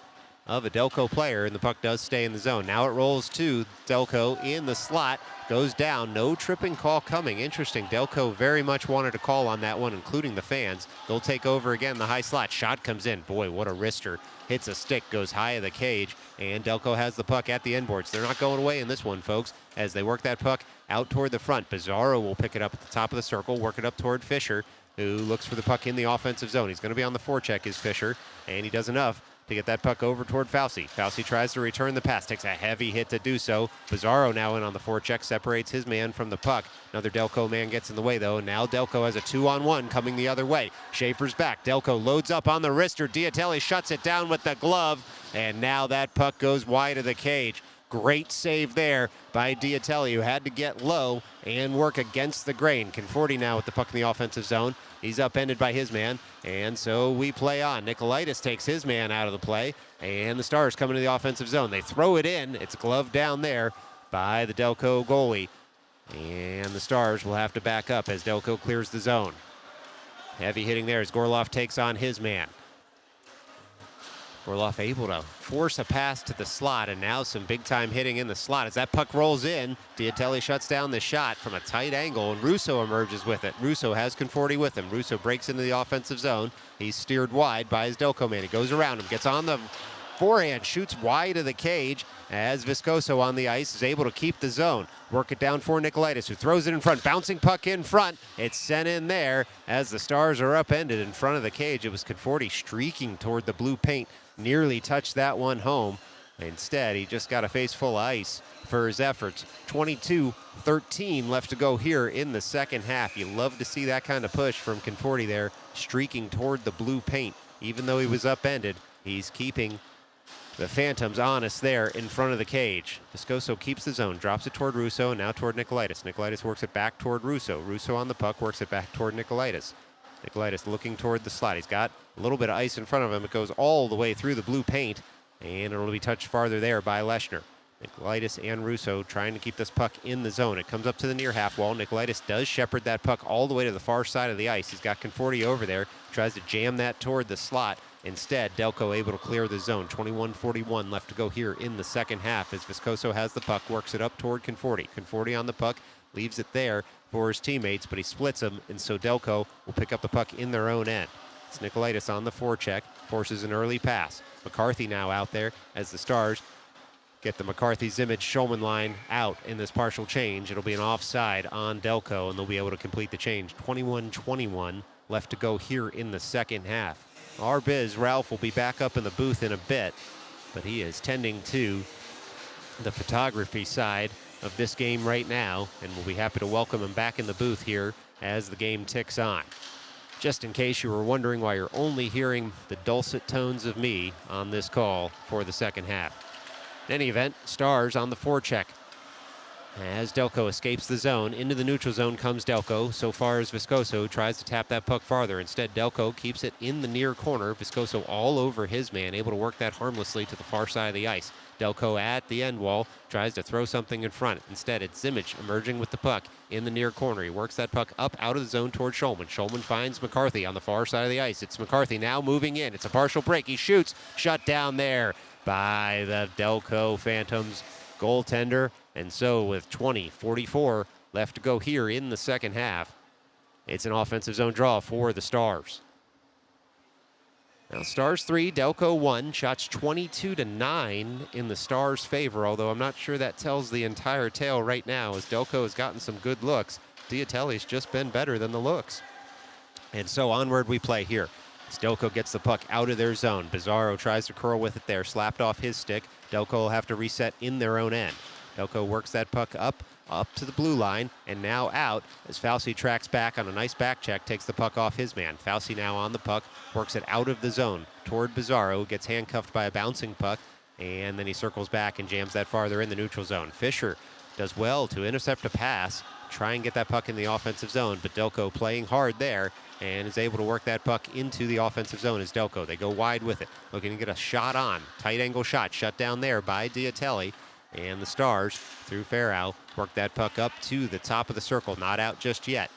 of a Delco player, and the puck does stay in the zone. Now it rolls to Delco in the slot, goes down, no tripping call coming. Interesting, Delco very much wanted to call on that one, including the fans. They'll take over again, the high slot, shot comes in. Boy, what a wrister. Hits a stick, goes high of the cage, and Delco has the puck at the end boards. They're not going away in this one, folks, as they work that puck out toward the front. Pizarro will pick it up at the top of the circle, work it up toward Fisher, who looks for the puck in the offensive zone. He's going to be on the forecheck, is Fisher, and he does enough to get that puck over toward Fauci. Fauci tries to return the pass, takes a heavy hit to do so. Bizarro now in on the forecheck, separates his man from the puck. Another Delco man gets in the way, though. Now Delco has a 2-on-1 coming the other way. Schaefer's back. Delco loads up on the wrister. Diatelli shuts it down with the glove, and now that puck goes wide of the cage. Great save there by Diatelli, who had to get low and work against the grain. Conforti now with the puck in the offensive zone. He's upended by his man, and so we play on. Nikolaitis takes his man out of the play, and the Stars come into the offensive zone. They throw it in. It's gloved down there by the Delco goalie, and the Stars will have to back up as Delco clears the zone. Heavy hitting there as Gorloff takes on his man. Gorloff able to force a pass to the slot, and now some big-time hitting in the slot. As that puck rolls in, Diatelli shuts down the shot from a tight angle, and Russo emerges with it. Russo has Conforti with him. Russo breaks into the offensive zone. He's steered wide by his Delco man. He goes around him, gets on the forehand, shoots wide of the cage as Viscoso on the ice is able to keep the zone. Work it down for Nikolaitis, who throws it in front. Bouncing puck in front. It's sent in there as the Stars are upended in front of the cage. It was Conforti streaking toward the blue paint. Nearly touched that one home. Instead, he just got a face full of ice for his efforts. 22-13 left to go here in the second half. You love to see that kind of push from Conforti there, streaking toward the blue paint. Even though he was upended, he's keeping the Phantoms honest there in front of the cage. Viscoso keeps the zone, drops it toward Russo, and now toward Nikolaitis. Nikolaitis works it back toward Russo. Russo on the puck, works it back toward Nikolaitis. Nikolaitis looking toward the slot. He's got a little bit of ice in front of him. It goes all the way through the blue paint, and it'll be touched farther there by Leshner. Nikolaitis and Russo trying to keep this puck in the zone. It comes up to the near half wall. Nikolaitis does shepherd that puck all the way to the far side of the ice. He's got Conforti over there, tries to jam that toward the slot. Instead, Delco able to clear the zone. 21-41 left to go here in the second half as Viscoso has the puck, works it up toward Conforti. Conforti on the puck, leaves it there for his teammates, but he splits them, and so Delco will pick up the puck in their own end. It's Nikolaitis on the forecheck, forces an early pass. McCarthy now out there as the Stars get the McCarthy-Zimmich-Shulman line out in this partial change. It'll be an offside on Delco, and they'll be able to complete the change. 21-21 left to go here in the second half. Our Biz, Ralph, will be back up in the booth in a bit, but he is tending to the photography side of this game right now, and we'll be happy to welcome him back in the booth here as the game ticks on. Just in case you were wondering why you're only hearing the dulcet tones of me on this call for the second half. In any event, Stars on the forecheck. As Delco escapes the zone, into the neutral zone comes Delco. So far as Viscoso tries to tap that puck farther. Instead, Delco keeps it in the near corner. Viscoso all over his man, able to work that harmlessly to the far side of the ice. Delco at the end wall tries to throw something in front. Instead, it's Zimmich emerging with the puck in the near corner. He works that puck up out of the zone toward Shulman. Shulman finds McCarthy on the far side of the ice. It's McCarthy now moving in. It's a partial break. He shoots. Shut down there by the Delco Phantoms goaltender. And so with 20-44 left to go here in the second half, it's an offensive zone draw for the Stars. Now Stars 3, Delco 1, shots 22-9 in the Stars' favor, although I'm not sure that tells the entire tale right now as Delco has gotten some good looks. Diatelli's just been better than the looks. And so onward we play here. Delco gets the puck out of their zone. Bizarro tries to curl with it there, slapped off his stick. Delco will have to reset in their own end. Delco works that puck up to the blue line, and now out as Fauci tracks back on a nice back check, takes the puck off his man. Fauci now on the puck, works it out of the zone toward Bizarro, gets handcuffed by a bouncing puck, and then he circles back and jams that farther in the neutral zone. Fisher does well to intercept a pass, try and get that puck in the offensive zone, but Delco playing hard there and is able to work that puck into the offensive zone as Delco. They go wide with it, looking to get a shot on. Tight angle shot shut down there by Diatelli. And the Stars, through Farrow, work that puck up to the top of the circle. Not out just yet.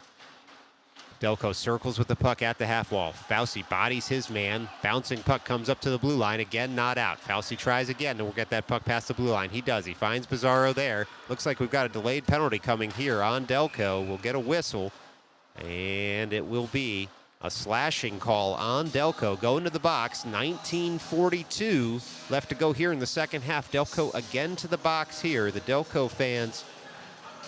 Delco circles with the puck at the half wall. Fauci bodies his man. Bouncing puck comes up to the blue line. Again, not out. Fauci tries again to get that puck past the blue line. He does. He finds Bizarro there. Looks like we've got a delayed penalty coming here on Delco. We'll get a whistle. And it will be a slashing call on Delco. Go into the box. 19:42 left to go here in the second half. Delco again to the box here. The Delco fans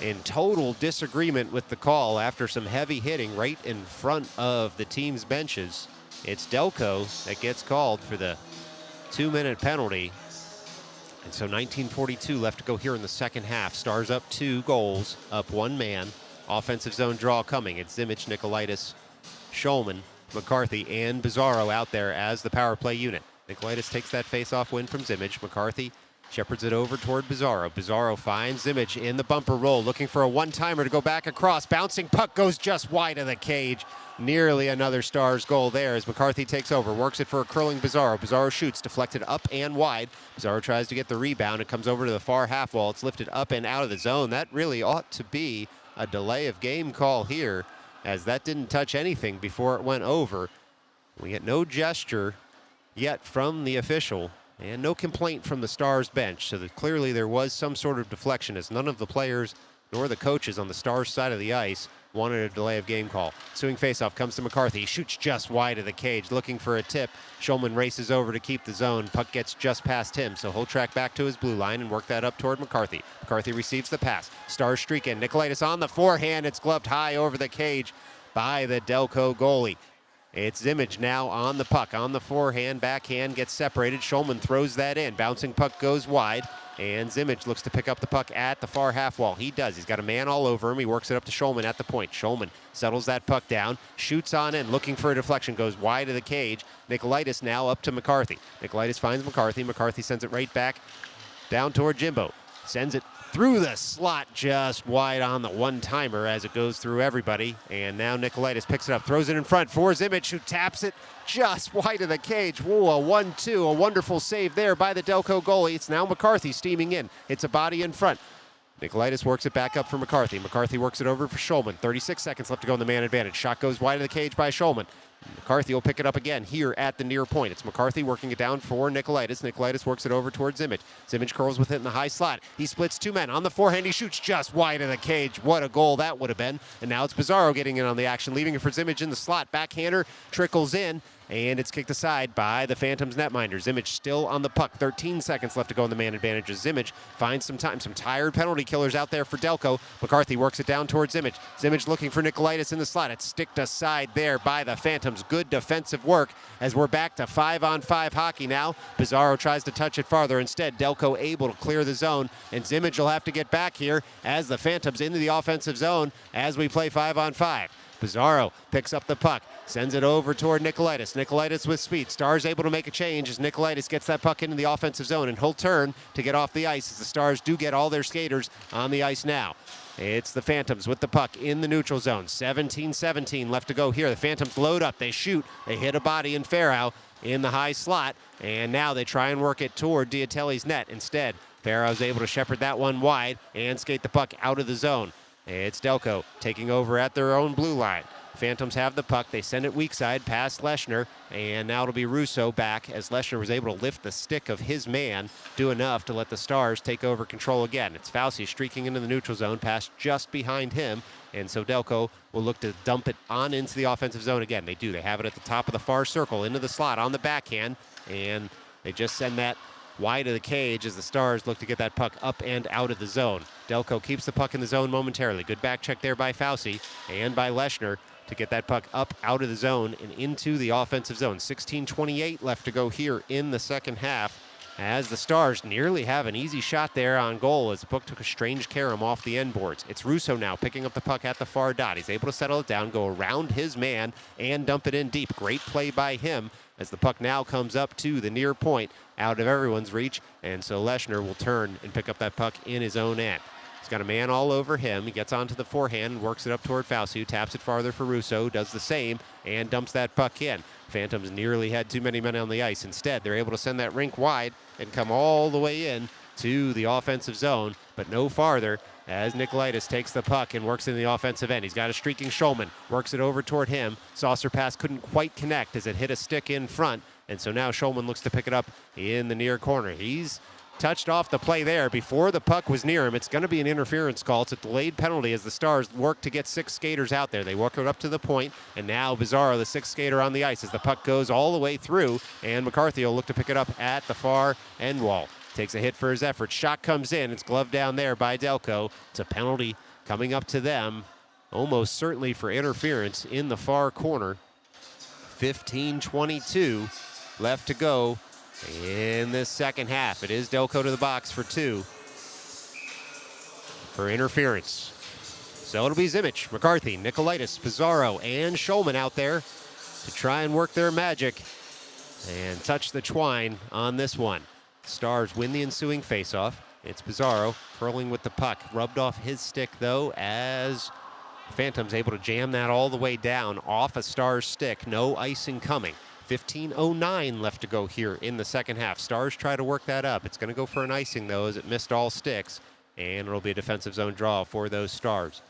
in total disagreement with the call after some heavy hitting right in front of the team's benches. It's Delco that gets called for the 2-minute penalty. And so 19:42 left to go here in the second half. Stars up 2 goals, up 1 man. Offensive zone draw coming. It's Zimich, Nicolaitis, Schulman, McCarthy, and Bizarro out there as the power play unit. Nicolaitis takes that face-off win from Zimich. McCarthy shepherds it over toward Bizarro. Bizarro finds Zimich in the bumper roll, looking for a one-timer to go back across. Bouncing puck goes just wide of the cage. Nearly another Stars goal there as McCarthy takes over, works it for a curling Bizarro. Bizarro shoots, deflected up and wide. Bizarro tries to get the rebound. It comes over to the far half wall. It's lifted up and out of the zone. That really ought to be a delay of game call here, as that didn't touch anything before it went over. We get no gesture yet from the official and no complaint from the Stars bench, so that clearly there was some sort of deflection, as none of the players nor the coaches on the Stars side of the ice wanted a delay of game call. Ensuing faceoff comes to McCarthy. He shoots just wide of the cage, looking for a tip. Schulman races over to keep the zone. Puck gets just past him, so he'll track back to his blue line and work that up toward McCarthy. McCarthy receives the pass. Stars streak in. Nicolaitis on the forehand. It's gloved high over the cage by the Delco goalie. It's Zimich now on the puck. On the forehand, backhand gets separated. Schulman throws that in. Bouncing puck goes wide. And Zimich looks to pick up the puck at the far half wall. He does. He's got a man all over him. He works it up to Schulman at the point. Schulman settles that puck down, shoots on in, looking for a deflection, goes wide of the cage. Nicolaitis now up to McCarthy. Nicolaitis finds McCarthy. McCarthy sends it right back down toward Jimbo. Sends it through the slot just wide on the one-timer as it goes through everybody. And now Nicolaitis picks it up, throws it in front for Zimich, who taps it just wide of the cage. Whoa, a 1-2, a wonderful save there by the Delco goalie. It's now McCarthy steaming in. It's a body in front. Nicolaitis works it back up for McCarthy. McCarthy works it over for Schulman. 36 seconds left to go in the man advantage. Shot goes wide of the cage by Schulman. McCarthy will pick it up again here at the near point. It's McCarthy working it down for Nicolaitis. Nicolaitis works it over towards Zimich. Zimich curls with it in the high slot. He splits 2 men. On the forehand, he shoots just wide of the cage. What a goal that would have been. And now it's Bizarro getting in on the action, leaving it for Zimich in the slot. Backhander trickles in, and it's kicked aside by the Phantoms netminder. Zimich still on the puck. 13 seconds left to go in the man advantage as Zimich finds some time. Some tired penalty killers out there for Delco. McCarthy works it down towards Zimich. Zimich looking for Nicolaitis in the slot. It's sticked aside there by the Phantoms. Good defensive work as we're back to 5-on-5 hockey now. Bizarro tries to touch it farther. Instead, Delco able to clear the zone, and Zimich will have to get back here as the Phantoms into the offensive zone as we play 5-on-5. Bizarro picks up the puck, sends it over toward Nicolaitis. Nicolaitis with speed. Stars able to make a change as Nicolaitis gets that puck into the offensive zone, and he'll turn to get off the ice as the Stars do get all their skaters on the ice now. It's the Phantoms with the puck in the neutral zone. 17-17 left to go here. The Phantoms load up. They shoot. They hit a body in Farrow in the high slot, and now they try and work it toward Diatelli's net. Instead, Farrow's able to shepherd that one wide and skate the puck out of the zone. It's Delco taking over at their own blue line. Phantoms have the puck. They send it weak side past Leshner, and now it'll be Russo back as Leshner was able to lift the stick of his man, do enough to let the Stars take over control again. It's Fauci streaking into the neutral zone, past just behind him, and so Delco will look to dump it on into the offensive zone again. They do. They have it at the top of the far circle, into the slot on the backhand, and they just send that wide of the cage as the Stars look to get that puck up and out of the zone. Delco keeps the puck in the zone momentarily. Good back check there by Fauci and by Leshner to get that puck up out of the zone and into the offensive zone. 16:28 left to go here in the second half as the Stars nearly have an easy shot there on goal as the puck took a strange carom off the end boards. It's Russo now picking up the puck at the far dot. He's able to settle it down, go around his man, and dump it in deep. Great play by him as the puck now comes up to the near point out of everyone's reach, and so Leshner will turn and pick up that puck in his own end. He's got a man all over him. He gets onto the forehand and works it up toward Fauci, taps it farther for Russo, does the same, and dumps that puck in. Phantoms nearly had too many men on the ice. Instead, they're able to send that rink wide and come all the way in to the offensive zone, but no farther as Nicolaitis takes the puck and works in the offensive end. He's got a streaking Schulman, works it over toward him. Saucer pass couldn't quite connect as it hit a stick in front, and so now Schulman looks to pick it up in the near corner. He's touched off the play there before the puck was near him. It's going to be an interference call. It's a delayed penalty as the Stars work to get 6 skaters out there. They work it up to the point, and now Bizarro, the 6th skater on the ice as the puck goes all the way through, and McCarthy will look to pick it up at the far end wall. Takes a hit for his effort. Shot comes in. It's gloved down there by Delco. It's a penalty coming up to them, almost certainly for interference in the far corner. 15:22 left to go in this second half. It is Delco to the box for 2 for interference. So it'll be Zimmich, McCarthy, Nicolaitis, Pizarro, and Schulman out there to try and work their magic and touch the twine on this one. Stars win the ensuing faceoff. It's Pizarro curling with the puck. Rubbed off his stick, though, as Phantom's able to jam that all the way down off a Stars stick. No icing coming. 15:09 left to go here in the second half. Stars try to work that up. It's going to go for an icing, though, as it missed all sticks, and it'll be a defensive zone draw for those Stars.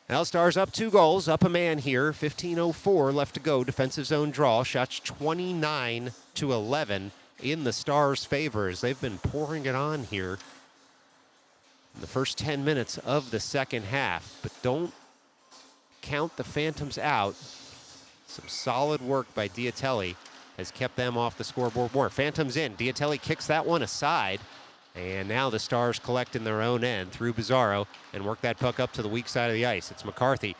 Now Stars up 2 goals, up a man here. 15:04 left to go. Defensive zone draw. Shots 29-11 in the Stars' favor as they've been pouring it on here in the first 10 minutes of the second half. But don't count the Phantoms out. Some solid work by Diatelli has kept them off the scoreboard more. Phantoms in. Diatelli kicks that one aside. And now the Stars collect in their own end through Pizarro and work that puck up to the weak side of the ice. It's McCarthy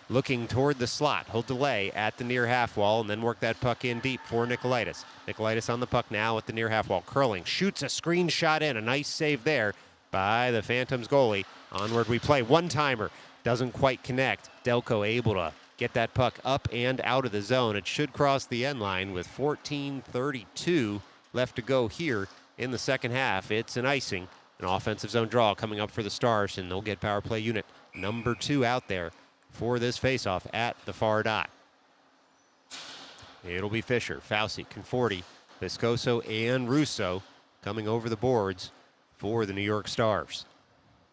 looking toward the slot. He'll delay at the near half wall and then work that puck in deep for Nicolaitis. Nicolaitis on the puck now at the near half wall. Curling, shoots a screen shot in. A nice save there by the Phantoms goalie. Onward we play. One-timer. Doesn't quite connect. Delco able to get that puck up and out of the zone. It should cross the end line with 14:32 left to go here in the second half. It's an icing, an offensive zone draw coming up for the Stars, and they'll get power play unit number 2 out there for this faceoff at the far dot. It'll be Fisher, Fauci, Conforti, Viscoso, and Russo coming over the boards for the New York Stars.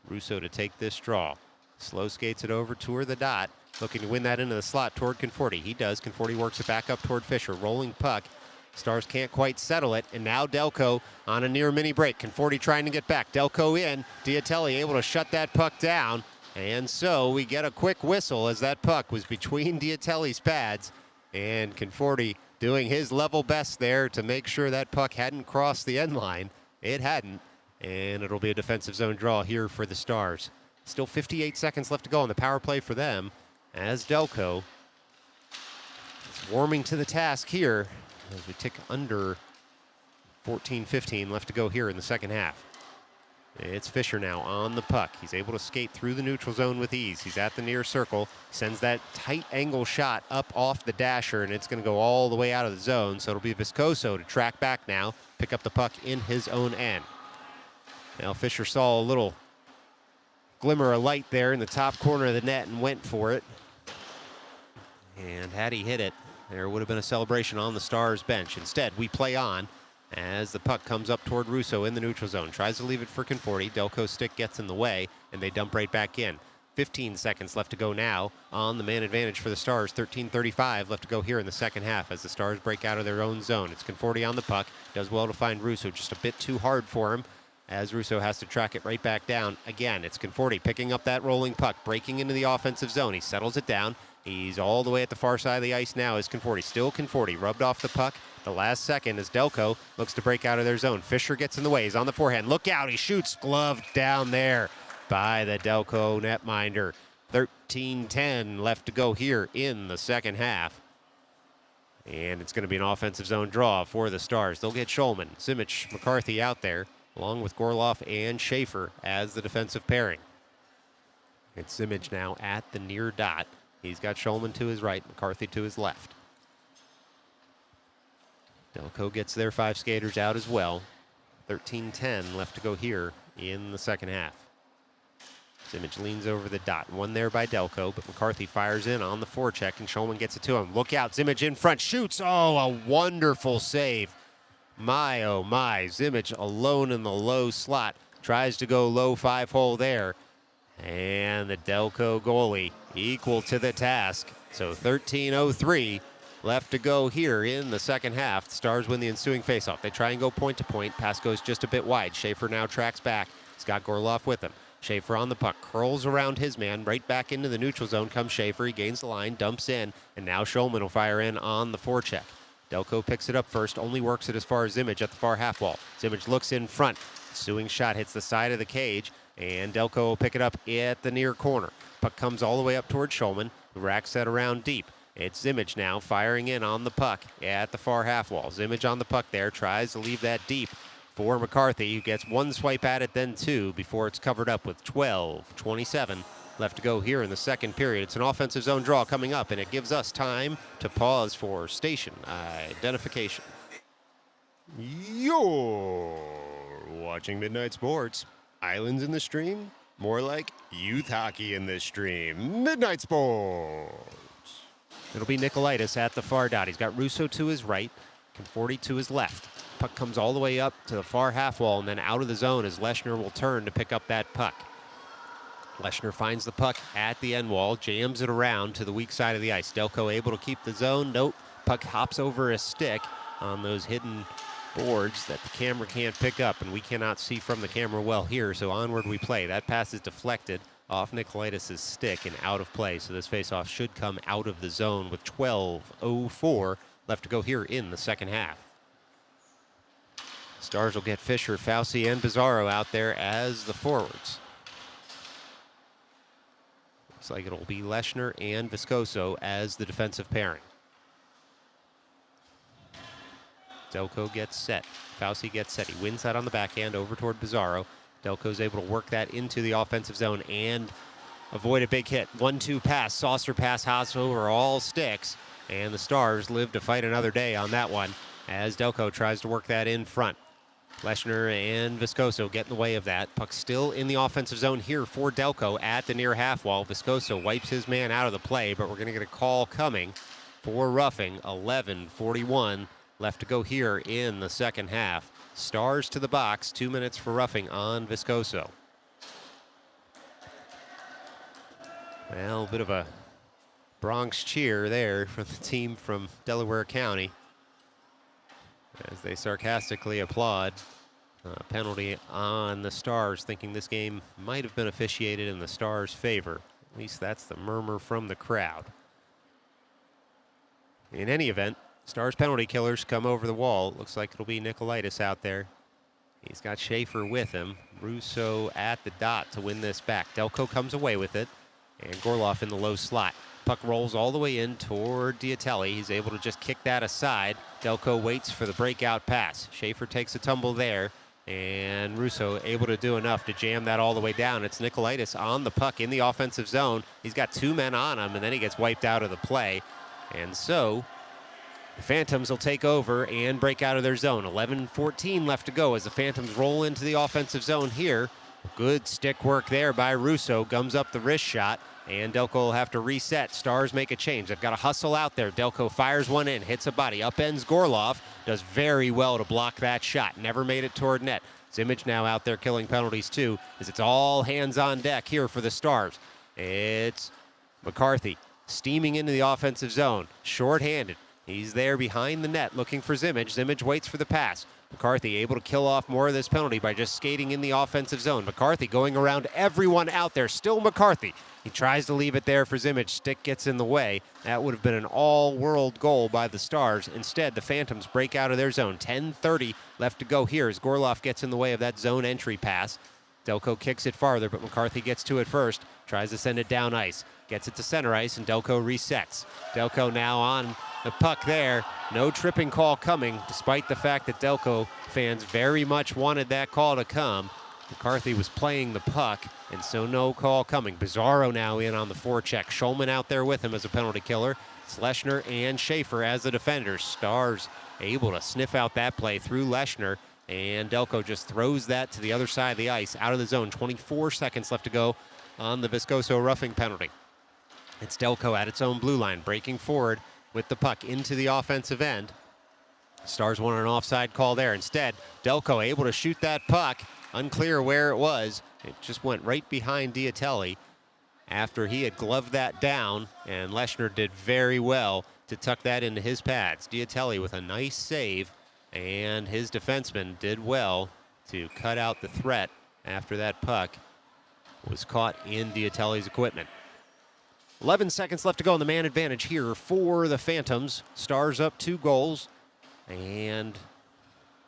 Russo to take this draw. Slow skates it over toward the dot, looking to win that into the slot toward Conforti. He does. Conforti works it back up toward Fisher. Rolling puck. Stars can't quite settle it, and now Delco on a near mini break. Conforti trying to get back. Delco in. Diatelli able to shut that puck down, and so we get a quick whistle as that puck was between Diatelli's pads, and Conforti doing his level best there to make sure that puck hadn't crossed the end line. It hadn't, and it'll be a defensive zone draw here for the Stars. Still 58 seconds left to go on the power play for them, as Delco is warming to the task here as we tick under 14:15 left to go here in the second half. It's Fisher now on the puck. He's able to skate through the neutral zone with ease. He's at the near circle, sends that tight angle shot up off the dasher, and it's going to go all the way out of the zone, so it'll be Viscoso to track back now, pick up the puck in his own end. Now Fisher saw a little glimmer of light there in the top corner of the net and went for it. And had he hit it, there would have been a celebration on the Stars bench. Instead, we play on as the puck comes up toward Russo in the neutral zone. Tries to leave it for Conforti. Delco's stick gets in the way, and they dump right back in. 15 seconds left to go now on the man advantage for the Stars. 13:35 left to go here in the second half as the Stars break out of their own zone. It's Conforti on the puck. Does well to find Russo. Just a bit too hard for him as Russo has to track it right back down. Again, it's Conforti picking up that rolling puck, breaking into the offensive zone. He settles it down. He's all the way at the far side of the ice now as Conforti. Still Conforti, rubbed off the puck the last second as Delco looks to break out of their zone. Fisher gets in the way. He's on the forehand. Look out. He shoots. Gloved down there by the Delco netminder. 13:10 left to go here in the second half. And it's going to be an offensive zone draw for the Stars. They'll get Schulman, Zimmich, McCarthy out there, along with Gorloff and Schaefer as the defensive pairing. It's Zimmich now at the near dot. He's got Schulman to his right, McCarthy to his left. Delco gets their 5 skaters out as well. 13:10 left to go here in the second half. Zimmich leans over the dot. One there by Delco, but McCarthy fires in on the forecheck, and Schulman gets it to him. Look out, Zimmich in front, shoots. Oh, a wonderful save. My, oh my, Zimmich alone in the low slot. Tries to go low 5-hole there. And the Delco goalie equal to the task. So 13:03 left to go here in the second half. The Stars win the ensuing faceoff. They try and go point to point. Pass goes just a bit wide. Schaefer now tracks back. He's got Gorloff with him. Schaefer on the puck, curls around his man, right back into the neutral zone comes Schaefer. He gains the line, dumps in, and now Schulman will fire in on the forecheck. Delco picks it up first, only works it as far as Zimmich at the far half wall. Zimmich looks in front. Ensuing shot hits the side of the cage, and Delco will pick it up at the near corner. Puck comes all the way up towards Schulman, who racks that around deep. It's Zimmage now firing in on the puck at the far half wall. Zimmage on the puck there, tries to leave that deep for McCarthy, who gets one swipe at it, then two, before it's covered up with 12:27 left to go here in the second period. It's an offensive zone draw coming up, and it gives us time to pause for station identification. You're watching Midnight Sports. Islands in the stream, more like youth hockey in the stream. Midnight Sports. It'll be Nicolaitis at the far dot. He's got Russo to his right, Conforti to his left. Puck comes all the way up to the far half wall and then out of the zone as Leshner will turn to pick up that puck. Leshner finds the puck at the end wall, jams it around to the weak side of the ice. Delco able to keep the zone. Nope. Puck hops over a stick on those hidden boards that the camera can't pick up, and we cannot see from the camera well here, so onward we play. That pass is deflected off Nicolaitis' stick and out of play, so this faceoff should come out of the zone with 12:04 left to go here in the second half. Stars will get Fisher, Fauci, and Bizarro out there as the forwards. Looks like it'll be Leshner and Viscoso as the defensive pairing. Delco gets set. Fauci gets set. He wins that on the backhand over toward Bizarro. Delco's able to work that into the offensive zone and avoid a big hit. 1-2 pass, saucer pass, hops over all sticks, and the Stars live to fight another day on that one as Delco tries to work that in front. Leshner and Viscoso get in the way of that. Puck still in the offensive zone here for Delco at the near half wall. Viscoso wipes his man out of the play, but we're going to get a call coming for roughing. 11:41 left to go here in the second half. Stars to the box, 2 minutes for roughing on Viscoso. Well, a bit of a Bronx cheer there for the team from Delaware County as they sarcastically applaud a penalty on the Stars, thinking this game might have been officiated in the Stars' favor. At least that's the murmur from the crowd. In any event, Stars penalty killers come over the wall. Looks like it'll be Nicolaitis out there. He's got Schaefer with him. Russo at the dot to win this back. Delco comes away with it, and Gorloff in the low slot. Puck rolls all the way in toward Diatelli. He's able to just kick that aside. Delco waits for the breakout pass. Schaefer takes a tumble there, and Russo able to do enough to jam that all the way down. It's Nicolaitis on the puck in the offensive zone. He's got two men on him, and then he gets wiped out of the play. And so the Phantoms will take over and break out of their zone. 11:14 left to go as the Phantoms roll into the offensive zone here. Good stick work there by Russo. Gums up the wrist shot, and Delco will have to reset. Stars make a change. They've got to hustle out there. Delco fires one in, hits a body. Upends Gorloff. Does very well to block that shot. Never made it toward net. Zimmage now out there killing penalties too, as it's all hands on deck here for the Stars. It's McCarthy steaming into the offensive zone. Short-handed. He's there behind the net looking for Zimmage. Zimmage waits for the pass. McCarthy able to kill off more of this penalty by just skating in the offensive zone. McCarthy going around everyone out there. Still McCarthy. He tries to leave it there for Zimmage. Stick gets in the way. That would have been an all-world goal by the Stars. Instead, the Phantoms break out of their zone. 10:30 left to go here as Gorloff gets in the way of that zone entry pass. Delco kicks it farther, but McCarthy gets to it first. Tries to send it down ice. Gets it to center ice, and Delco resets. Delco now on the puck there. No tripping call coming, despite the fact that Delco fans very much wanted that call to come. McCarthy was playing the puck, and so no call coming. Bizarro now in on the forecheck. Schulman out there with him as a penalty killer. It's Leshner and Schaefer as the defenders. Stars able to sniff out that play through Leshner, and Delco just throws that to the other side of the ice, out of the zone. 24 seconds left to go on the Viscoso roughing penalty. It's Delco at its own blue line, breaking forward with the puck into the offensive end. Stars wanted an offside call there. Instead, Delco able to shoot that puck. Unclear where it was. It just went right behind Diatelli after he had gloved that down, and Leshner did very well to tuck that into his pads. Diatelli with a nice save, and his defenseman did well to cut out the threat after that puck was caught in Diatelli's equipment. 11 seconds left to go on the man advantage here for the Phantoms. Stars up 2 goals, and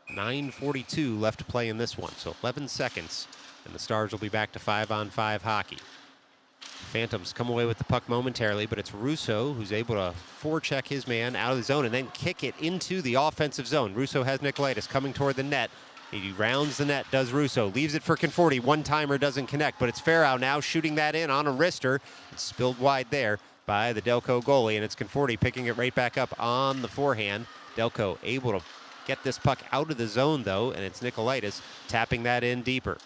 9:42 left to play in this one. So 11 seconds, and the Stars will be back to 5-on-5 hockey. Phantoms come away with the puck momentarily, but it's Russo who's able to forecheck his man out of the zone and then kick it into the offensive zone. Russo has Nicolaitis coming toward the net. He rounds the net, does Russo, leaves it for Conforti. One-timer doesn't connect, but it's Farrow now shooting that in on a wrister. It's spilled wide there by the Delco goalie, and it's Conforti picking it right back up on the forehand. Delco able to get this puck out of the zone, though, and it's Nicolaitis tapping that in deeper.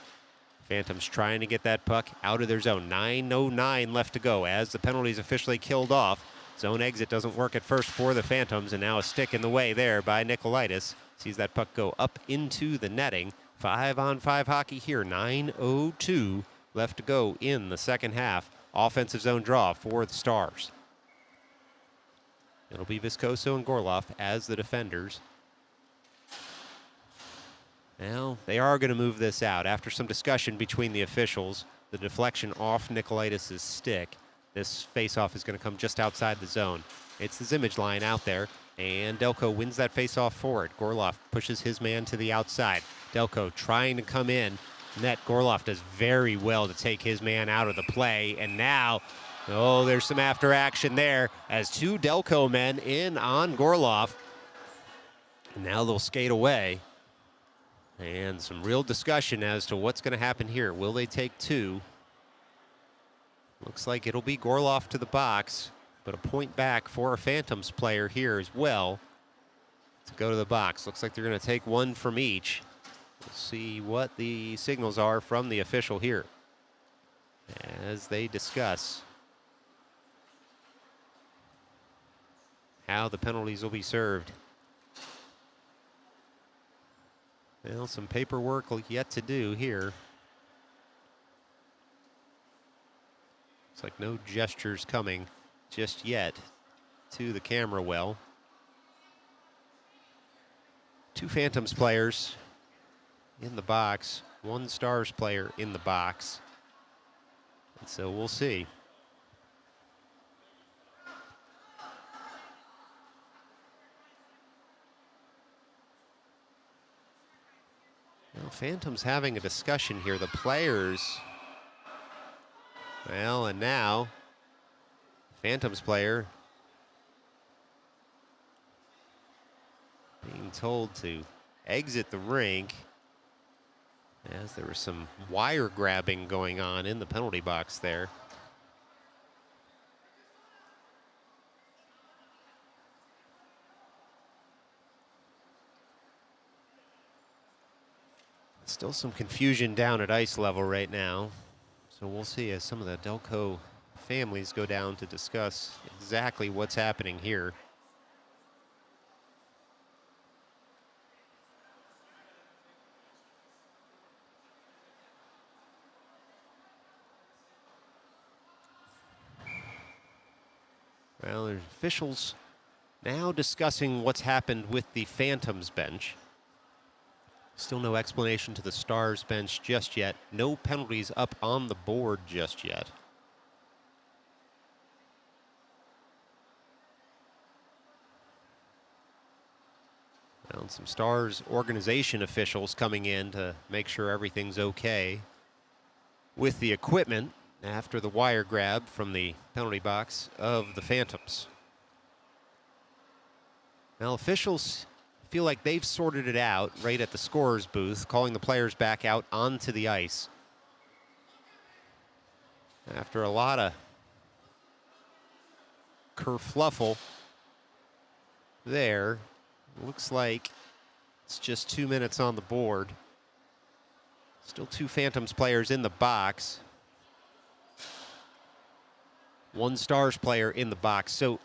Phantoms trying to get that puck out of their zone. 9:09 left to go as the penalty's officially killed off. Zone exit doesn't work at first for the Phantoms, and now a stick in the way there by Nicolaitis. Sees that puck go up into the netting. 5-on-5 hockey here. 9:02 left to go in the second half. Offensive zone draw for the Stars. It'll be Viscoso and Gorloff as the defenders. Well, they are going to move this out. After some discussion between the officials, the deflection off Nicolaitis' stick, this face-off is going to come just outside the zone. It's the Zimmage line out there, and Delco wins that face-off forward. Gorloff pushes his man to the outside. Delco trying to come in. Net Gorloff does very well to take his man out of the play, and now, oh, there's some after action there as two Delco men in on Gorloff. And now they'll skate away. And some real discussion as to what's going to happen here. Will they take two? Looks like it'll be Gorloff to the box, but a point back for a Phantoms player here as well to go to the box. Looks like they're going to take one from each. We'll see what the signals are from the official here as they discuss how the penalties will be served. Well, some paperwork yet to do here. Looks like no gestures coming just yet to the camera well. Two Phantoms players in the box, one Stars player in the box. And so we'll see. Well, Phantoms having a discussion here. The players, well, and now Phantoms player being told to exit the rink as there was some wire grabbing going on in the penalty box there. Still some confusion down at ice level right now. So we'll see as some of the Delco families go down to discuss exactly what's happening here. Well, there's officials now discussing what's happened with the Phantoms bench. Still no explanation to the Stars bench just yet. No penalties up on the board just yet. And some Stars organization officials coming in to make sure everything's okay with the equipment after the wire grab from the penalty box of the Phantoms. Now, officials feel like they've sorted it out right at the scorer's booth, calling the players back out onto the ice. After a lot of kerfluffle there, looks like it's just 2 minutes on the board. Still two Phantoms players in the box. One Stars player in the box. So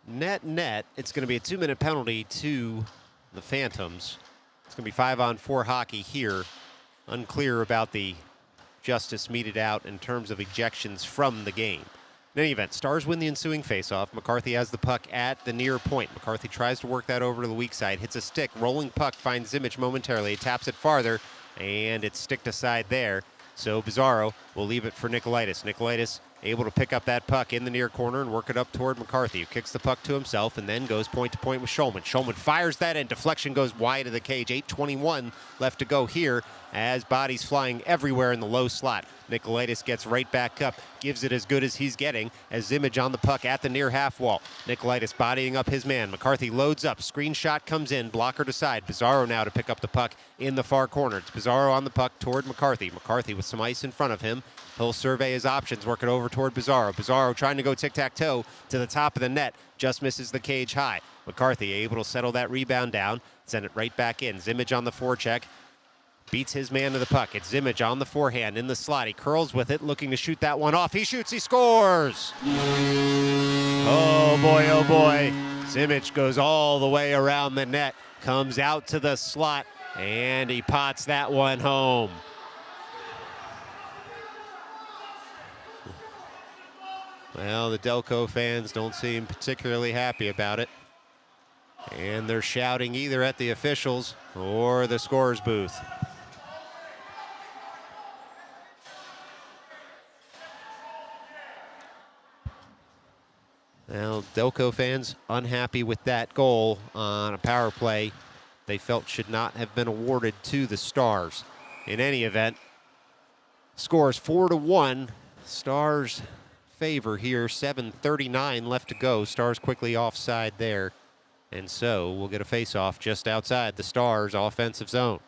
net, it's going to be a 2-minute penalty to the Phantoms. It's going to be 5-on-4 hockey here. Unclear about the justice meted out in terms of ejections from the game. In any event, Stars win the ensuing faceoff. McCarthy has the puck at the near point. McCarthy tries to work that over to the weak side. Hits a stick. Rolling puck finds Zimmage momentarily. He taps it farther, and it's sticked aside there. So Bizarro will leave it for Nicolaitis. Nicolaitis able to pick up that puck in the near corner and work it up toward McCarthy, who kicks the puck to himself and then goes point to point with Schulman. Schulman fires that in. Deflection goes wide of the cage. 8:21 left to go here as bodies flying everywhere in the low slot. Nicolaitis gets right back up, gives it as good as he's getting as Zimmage on the puck at the near half wall. Nicolaitis bodying up his man. McCarthy loads up, screen shot comes in, blocker to side. Pizarro now to pick up the puck in the far corner. It's Pizarro on the puck toward McCarthy. McCarthy with some ice in front of him. He'll survey his options, work it over toward Pizarro. Pizarro trying to go tic-tac-toe to the top of the net, just misses the cage high. McCarthy able to settle that rebound down, send it right back in. Zimmage on the forecheck, beats his man to the puck. It's Zimmage on the forehand in the slot. He curls with it, looking to shoot that one off. He shoots, he scores! Oh boy, oh boy. Zimmage goes all the way around the net, comes out to the slot, and he pots that one home. Well, the Delco fans don't seem particularly happy about it. And they're shouting either at the officials or the scorer's booth. Well, Delco fans unhappy with that goal on a power play they felt should not have been awarded to the Stars. In any event, scores 4-1. Stars favor here, 7:39 left to go. Stars quickly offside there. And so we'll get a face-off just outside the Stars' offensive zone.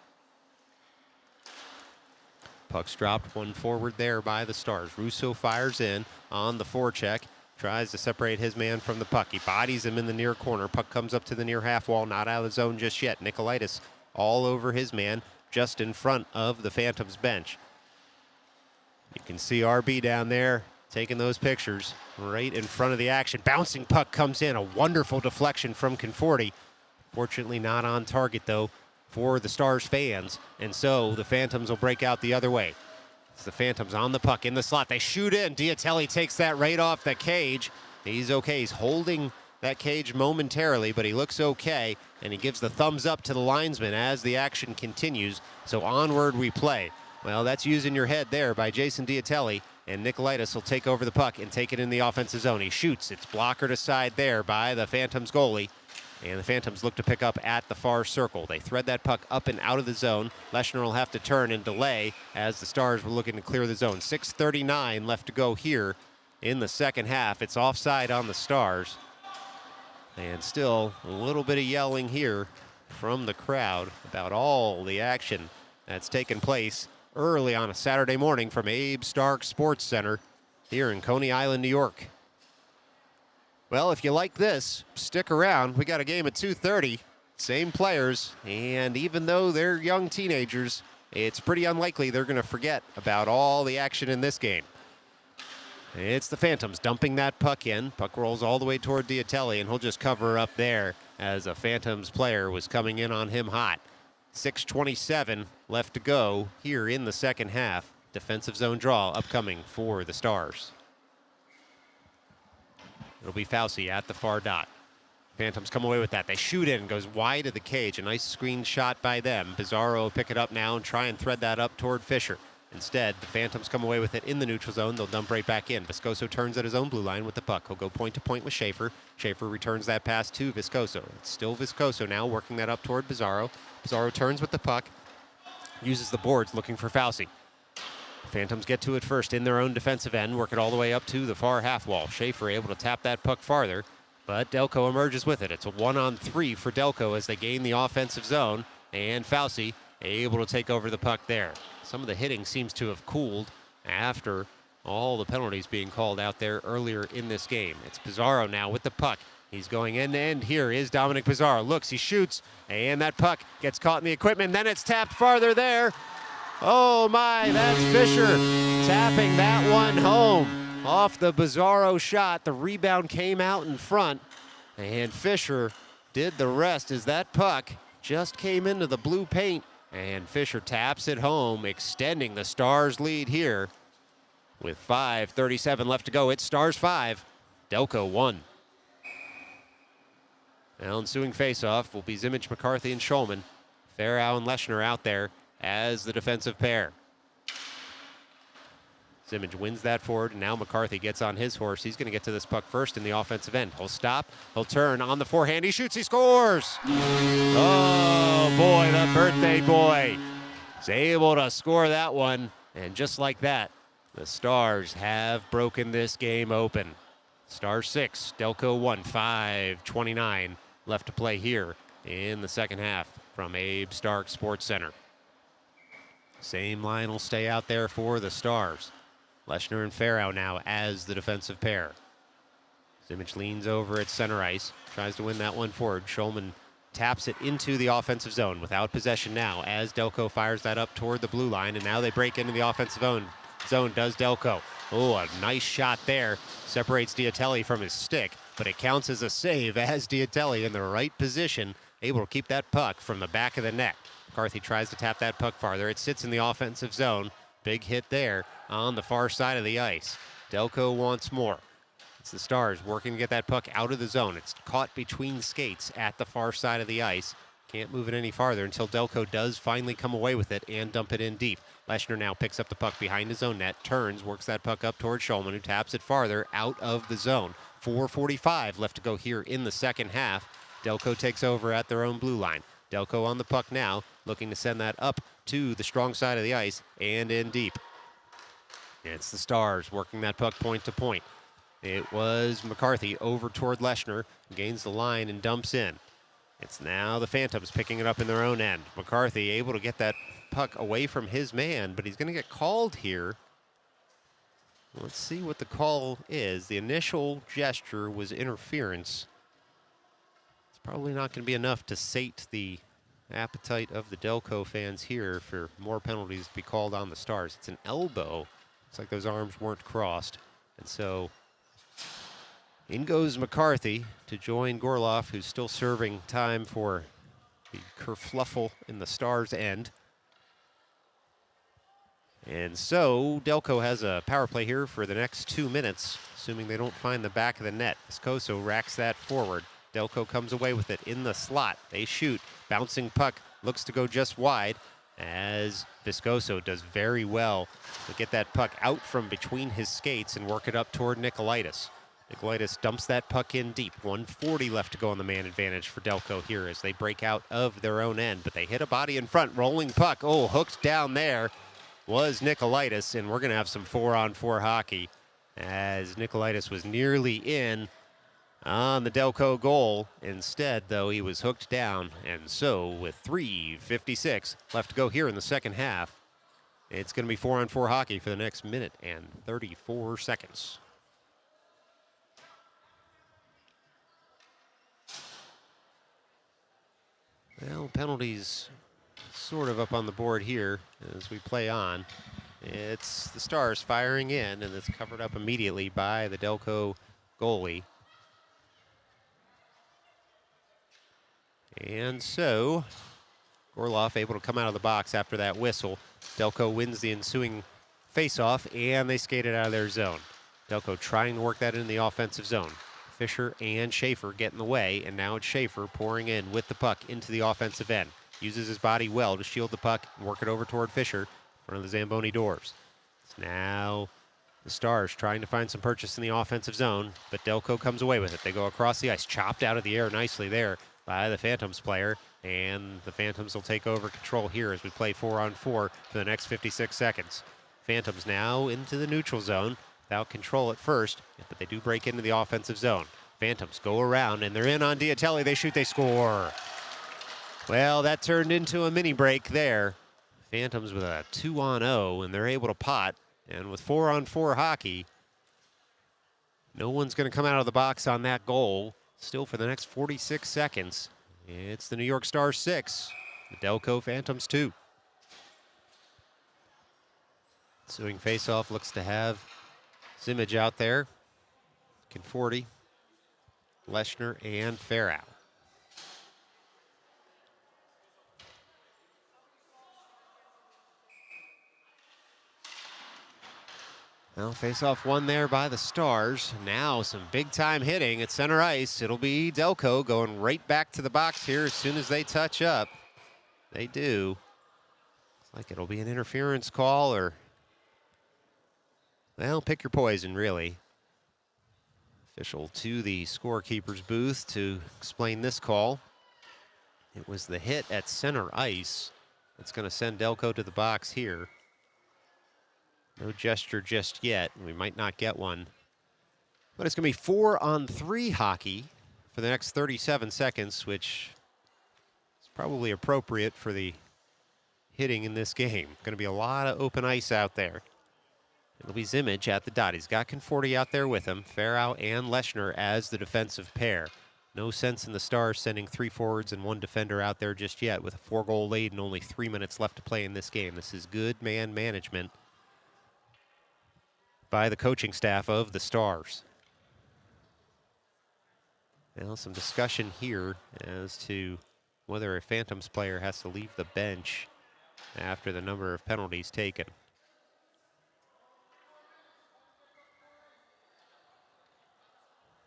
Puck's dropped, one forward there by the Stars. Russo fires in on the forecheck. Tries to separate his man from the puck. He bodies him in the near corner. Puck comes up to the near half wall, not out of the zone just yet. Nicolaitis all over his man, just in front of the Phantoms bench. You can see RB down there taking those pictures right in front of the action. Bouncing puck comes in, a wonderful deflection from Conforti. Fortunately not on target though for the Stars fans, and so the Phantoms will break out the other way. It's the Phantoms on the puck in the slot. They shoot in. Diatelli takes that right off the cage. He's okay. He's holding that cage momentarily, but he looks okay, and he gives the thumbs up to the linesman as the action continues. So onward we play. Well, that's using your head there by Jason Diatelli, and Nicolaitis will take over the puck and take it in the offensive zone. He shoots. It's blockered aside there by the Phantoms goalie, and the Phantoms look to pick up at the far circle. They thread that puck up and out of the zone. Leshner will have to turn and delay as the Stars were looking to clear the zone. 6:39 left to go here in the second half. It's offside on the Stars. And still a little bit of yelling here from the crowd about all the action that's taken place early on a Saturday morning from Abe Stark Sports Center here in Coney Island, New York. Well, if you like this, stick around. We got a game at 2:30, same players, and even though they're young teenagers, it's pretty unlikely they're going to forget about all the action in this game. It's the Phantoms dumping that puck in. Puck rolls all the way toward Diatelli, and he'll just cover up there as a Phantoms player was coming in on him hot. 6:27 left to go here in the second half. Defensive zone draw upcoming for the Stars. It'll be Fauci at the far dot. Phantoms come away with that. They shoot in, goes wide of the cage. A nice screen shot by them. Pizarro will pick it up now and try and thread that up toward Fisher. Instead, the Phantoms come away with it in the neutral zone. They'll dump right back in. Viscoso turns at his own blue line with the puck. He'll go point to point with Schaefer. Schaefer returns that pass to Viscoso. It's still Viscoso now working that up toward Pizarro. Pizarro turns with the puck, uses the boards looking for Fauci. Phantoms get to it first in their own defensive end, work it all the way up to the far half wall. Schaefer able to tap that puck farther, but Delco emerges with it. It's a 1-on-3 for Delco as they gain the offensive zone, and Fauci able to take over the puck there. Some of the hitting seems to have cooled after all the penalties being called out there earlier in this game. It's Pizarro now with the puck. He's going end to end. Here is Dominic Pizarro. Looks, he shoots, and that puck gets caught in the equipment. Then it's tapped farther there. Oh my, that's Fisher tapping that one home. Off the Pizarro shot, the rebound came out in front, and Fisher did the rest as that puck just came into the blue paint, and Fisher taps it home, extending the Stars' lead here. With 5:37 left to go, it's Stars 5, Delco 1. Now ensuing faceoff will be Zimmage, McCarthy, and Schulman. Farrow and Leshner out there as the defensive pair. Zimmage wins that forward, and now McCarthy gets on his horse. He's going to get to this puck first in the offensive end. He'll stop, he'll turn on the forehand, he shoots, he scores! Oh boy, the birthday boy is able to score that one. And just like that, the Stars have broken this game open. Stars 6, Delco 1, 5:29 left to play here in the second half from Abe Stark Sports Center. Same line will stay out there for the Stars. Leshner and Farrow now as the defensive pair. Zimmich leans over at center ice, tries to win that one forward. Schulman taps it into the offensive zone without possession now as Delco fires that up toward the blue line, and now they break into the offensive zone does Delco. Oh, a nice shot there. Separates Diatelli from his stick, but it counts as a save as Diatelli in the right position, able to keep that puck from the back of the net. McCarthy tries to tap that puck farther. It sits in the offensive zone. Big hit there on the far side of the ice. Delco wants more. It's the Stars working to get that puck out of the zone. It's caught between skates at the far side of the ice. Can't move it any farther until Delco does finally come away with it and dump it in deep. Leshner now picks up the puck behind his own net, turns, works that puck up towards Schulman, who taps it farther out of the zone. 4:45 left to go here in the second half. Delco takes over at their own blue line. Delco on the puck now, looking to send that up to the strong side of the ice and in deep. It's the Stars working that puck point to point. It was McCarthy over toward Leshner, gains the line and dumps in. It's now the Phantoms picking it up in their own end. McCarthy able to get that puck away from his man, but he's going to get called here. Let's see what the call is. The initial gesture was interference. It's probably not going to be enough to sate the appetite of the Delco fans here for more penalties to be called on the Stars. It's an elbow. Looks like those arms weren't crossed. And so in goes McCarthy to join Gorloff, who's still serving time for the kerfluffle in the Stars' end. And so Delco has a power play here for the next 2 minutes, assuming they don't find the back of the net. Viscoso racks that forward. Delco comes away with it in the slot. They shoot. Bouncing puck looks to go just wide as Viscoso does very well to get that puck out from between his skates and work it up toward Nicolaitis. Nicolaitis dumps that puck in deep. 1:40 left to go on the man advantage for Delco here as they break out of their own end. But they hit a body in front, rolling puck. Oh, hooked down there was Nicolaitis, and we're going to have some 4-on-4 hockey as Nicolaitis was nearly in on the Delco goal. Instead, though, he was hooked down. And so with 3:56 left to go here in the second half, it's going to be 4-on-4 hockey for the next minute and 34 seconds. Well, penalties sort of up on the board here as we play on. It's the Stars firing in, and it's covered up immediately by the Delco goalie. And so Gorloff able to come out of the box after that whistle. Delco wins the ensuing faceoff, and they skate it out of their zone. Delco trying to work that in the offensive zone. Fisher and Schaefer get in the way, and now it's Schaefer pouring in with the puck into the offensive end. Uses his body well to shield the puck and work it over toward Fisher in front of the Zamboni doors. It's now the Stars trying to find some purchase in the offensive zone, but Delco comes away with it. They go across the ice, chopped out of the air nicely there by the Phantoms player, and the Phantoms will take over control here as we play 4-on-4 for the next 56 seconds. Phantoms now into the neutral zone without control at first, but they do break into the offensive zone. Phantoms go around, and they're in on Diatelli. They shoot, they score. Well, that turned into a mini break there. Phantoms with a 2-on-0, and they're able to pot. And with 4-on-4 hockey, no one's going to come out of the box on that goal. Still for the next 46 seconds, it's the New York Stars 6, the Delco Phantoms 2. Ensuing faceoff looks to have Zimmich out there. Conforti, Leshner, and Farrow. Well, face-off won there by the Stars. Now some big-time hitting at center ice. It'll be Delco going right back to the box here as soon as they touch up. They do. Looks like it'll be an interference call or, well, pick your poison, really. Official to the scorekeeper's booth to explain this call. It was the hit at center ice It's going to send Delco to the box here. No gesture just yet. We might not get one. But it's going to be 4-on-3 hockey for the next 37 seconds, which is probably appropriate for the hitting in this game. Going to be a lot of open ice out there. It'll be Zimmage at the dot. He's got Conforti out there with him. Farrow and Leshner as the defensive pair. No sense in the Stars sending 3 forwards and 1 defender out there just yet with a 4-goal lead and only 3 minutes left to play in this game. This is good man management by the coaching staff of the Stars. Now some discussion here as to whether a Phantoms player has to leave the bench after the number of penalties taken.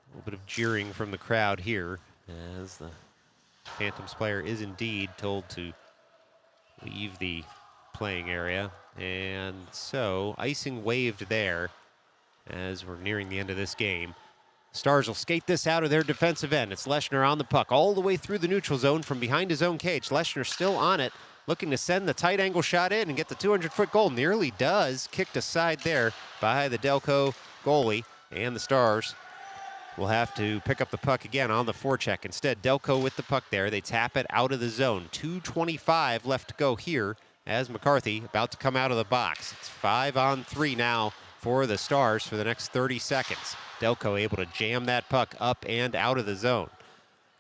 A little bit of jeering from the crowd here as the Phantoms player is indeed told to leave the playing area. And so icing waved there as we're nearing the end of this game. Stars will skate this out of their defensive end. It's Leshner on the puck all the way through the neutral zone from behind his own cage. Leshner still on it, looking to send the tight angle shot in and get the 200-foot goal. Nearly does. Kicked aside there by the Delco goalie, and the Stars will have to pick up the puck again on the forecheck. Instead, Delco with the puck there. They tap it out of the zone. 2:25 left to go here as McCarthy about to come out of the box. It's 5-on-3 now for the Stars for the next 30 seconds. Delco able to jam that puck up and out of the zone.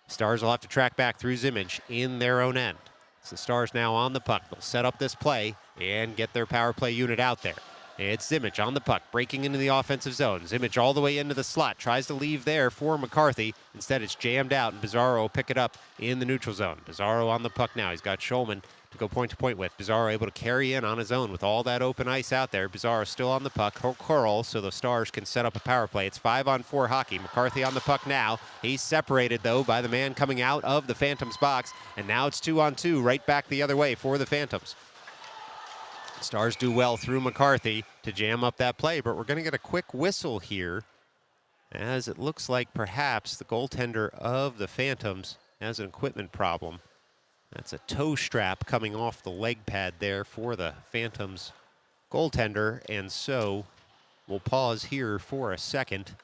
Stars will have to track back through Zimmage in their own end. So the Stars now on the puck. They'll set up this play and get their power play unit out there. It's Zimmage on the puck, breaking into the offensive zone. Zimmage all the way into the slot, tries to leave there for McCarthy. Instead, it's jammed out, and Bizarro will pick it up in the neutral zone. Bizarro on the puck now. He's got Schulman to go point-to-point with. Bizarro able to carry in on his own with all that open ice out there. Bizarro still on the puck. Curl, so the Stars can set up a power play. It's 5-on-4 hockey. McCarthy on the puck now. He's separated, though, by the man coming out of the Phantoms box, and now it's 2-on-2 right back the other way for the Phantoms. Stars do well through McCarthy to jam up that play, but we're going to get a quick whistle here as it looks like perhaps the goaltender of the Phantoms has an equipment problem. That's a toe strap coming off the leg pad there for the Phantoms goaltender, and so we'll pause here for a second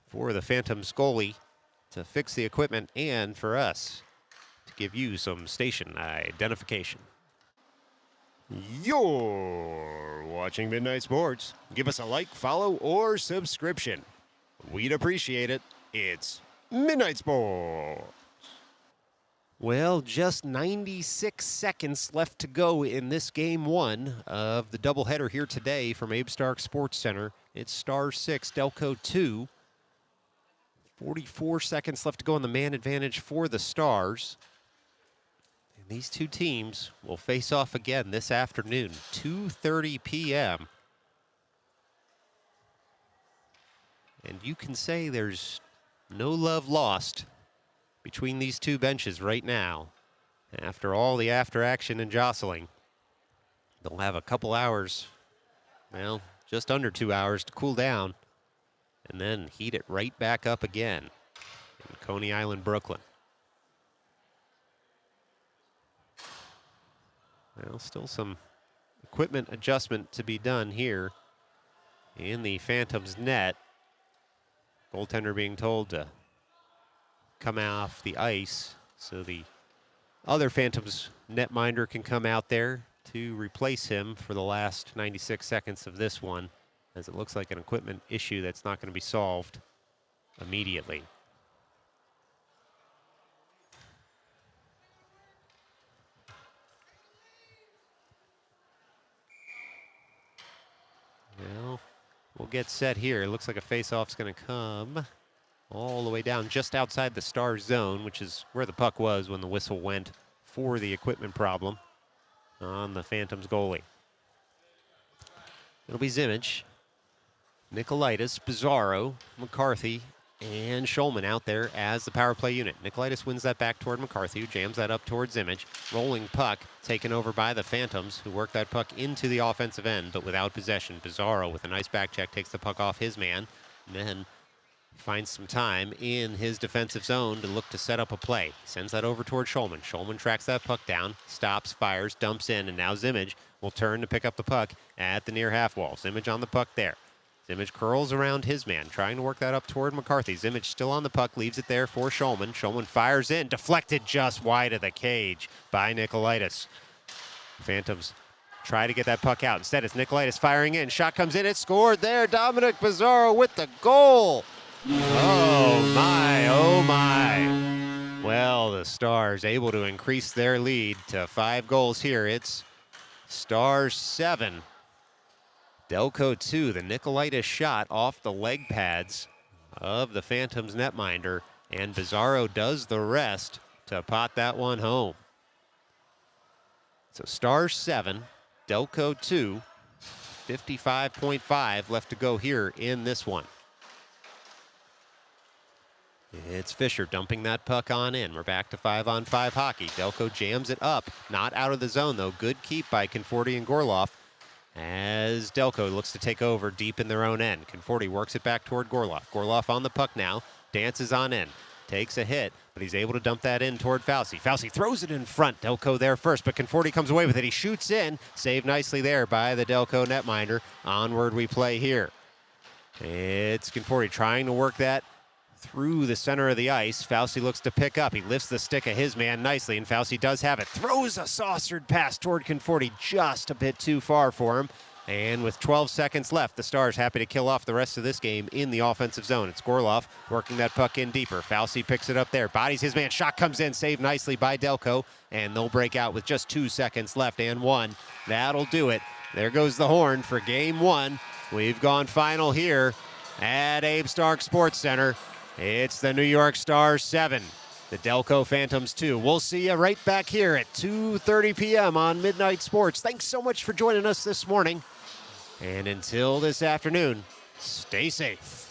for the Phantoms goalie to fix the equipment and for us to give you some station identification. You're watching Midnight Sports. Give us a like, follow, or subscription. We'd appreciate it. It's Midnight Sports. Well, just 96 seconds left to go in this game one of the doubleheader here today from Abe Stark Sports Center. It's Stars 6, Delco 2. 44 seconds left to go on the man advantage for the Stars. These two teams will face off again this afternoon, 2:30 p.m. And you can say there's no love lost between these two benches right now. After all the after action and jostling, they'll have a couple hours, well, just under 2 hours to cool down and then heat it right back up again in Coney Island, Brooklyn. Well, still some equipment adjustment to be done here in the Phantoms net. Goaltender being told to come off the ice so the other Phantoms netminder can come out there to replace him for the last 96 seconds of this one, as it looks like an equipment issue that's not going to be solved immediately. Well, we'll get set here. It looks like a face-off's going to come all the way down just outside the Stars zone, which is where the puck was when the whistle went for the equipment problem on the Phantoms goalie. It'll be Zimmage, Nikolaitis, Bizarro, McCarthy, and Schulman out there as the power play unit. Nikolaitis wins that back toward McCarthy, who jams that up towards Zimmage. Rolling puck taken over by the Phantoms, who work that puck into the offensive end, but without possession. Bizarro with a nice back check takes the puck off his man. And then Finds some time in his defensive zone to look to set up a play. Sends that over toward Schulman. Schulman tracks that puck down, stops, fires, dumps in, and now Zimmage will turn to pick up the puck at the near half wall. Zimmage on the puck there. Zimmage curls around his man, trying to work that up toward McCarthy. Zimmage still on the puck, leaves it there for Schulman. Schulman fires in, deflected just wide of the cage by Nikolaitis. Phantoms try to get that puck out. Instead, it's Nikolaitis firing in. Shot comes in, it's scored there. Dominic Pizarro with the goal. Oh my, oh my. Well, the Stars able to increase their lead to 5 goals here. It's Stars 7. Delco 2, the Nikolaitis shot off the leg pads of the Phantoms netminder, and Pizarro does the rest to pot that one home. So Stars 7, Delco 2, 55.5 left to go here in this one. It's Fisher dumping that puck on in. We're back to 5-on-5 hockey. Delco jams it up, not out of the zone though. Good keep by Conforti and Gorloff as Delco looks to take over deep in their own end. Conforti works it back toward Gorloff. Gorloff on the puck now, dances on in, takes a hit, but he's able to dump that in toward Fauci. Fauci throws it in front. Delco there first, but Conforti comes away with it. He shoots in, saved nicely there by the Delco netminder. Onward we play here. It's Conforti trying to work that through the center of the ice. Fauci looks to pick up. He lifts the stick of his man nicely, and Fauci does have it. Throws a saucered pass toward Conforti, just a bit too far for him. And with 12 seconds left, the Stars happy to kill off the rest of this game in the offensive zone. It's Gorloff working that puck in deeper. Fauci picks it up there, bodies his man. Shot comes in, saved nicely by Delco, and they'll break out with just 2 seconds left and 1. That'll do it. There goes the horn for game 1. We've gone final here at Abe Stark Sports Center. It's the New York Stars 7, the Delco Phantoms 2. We'll see you right back here at 2:30 p.m. on Midnight Sports. Thanks so much for joining us this morning. And until this afternoon, stay safe.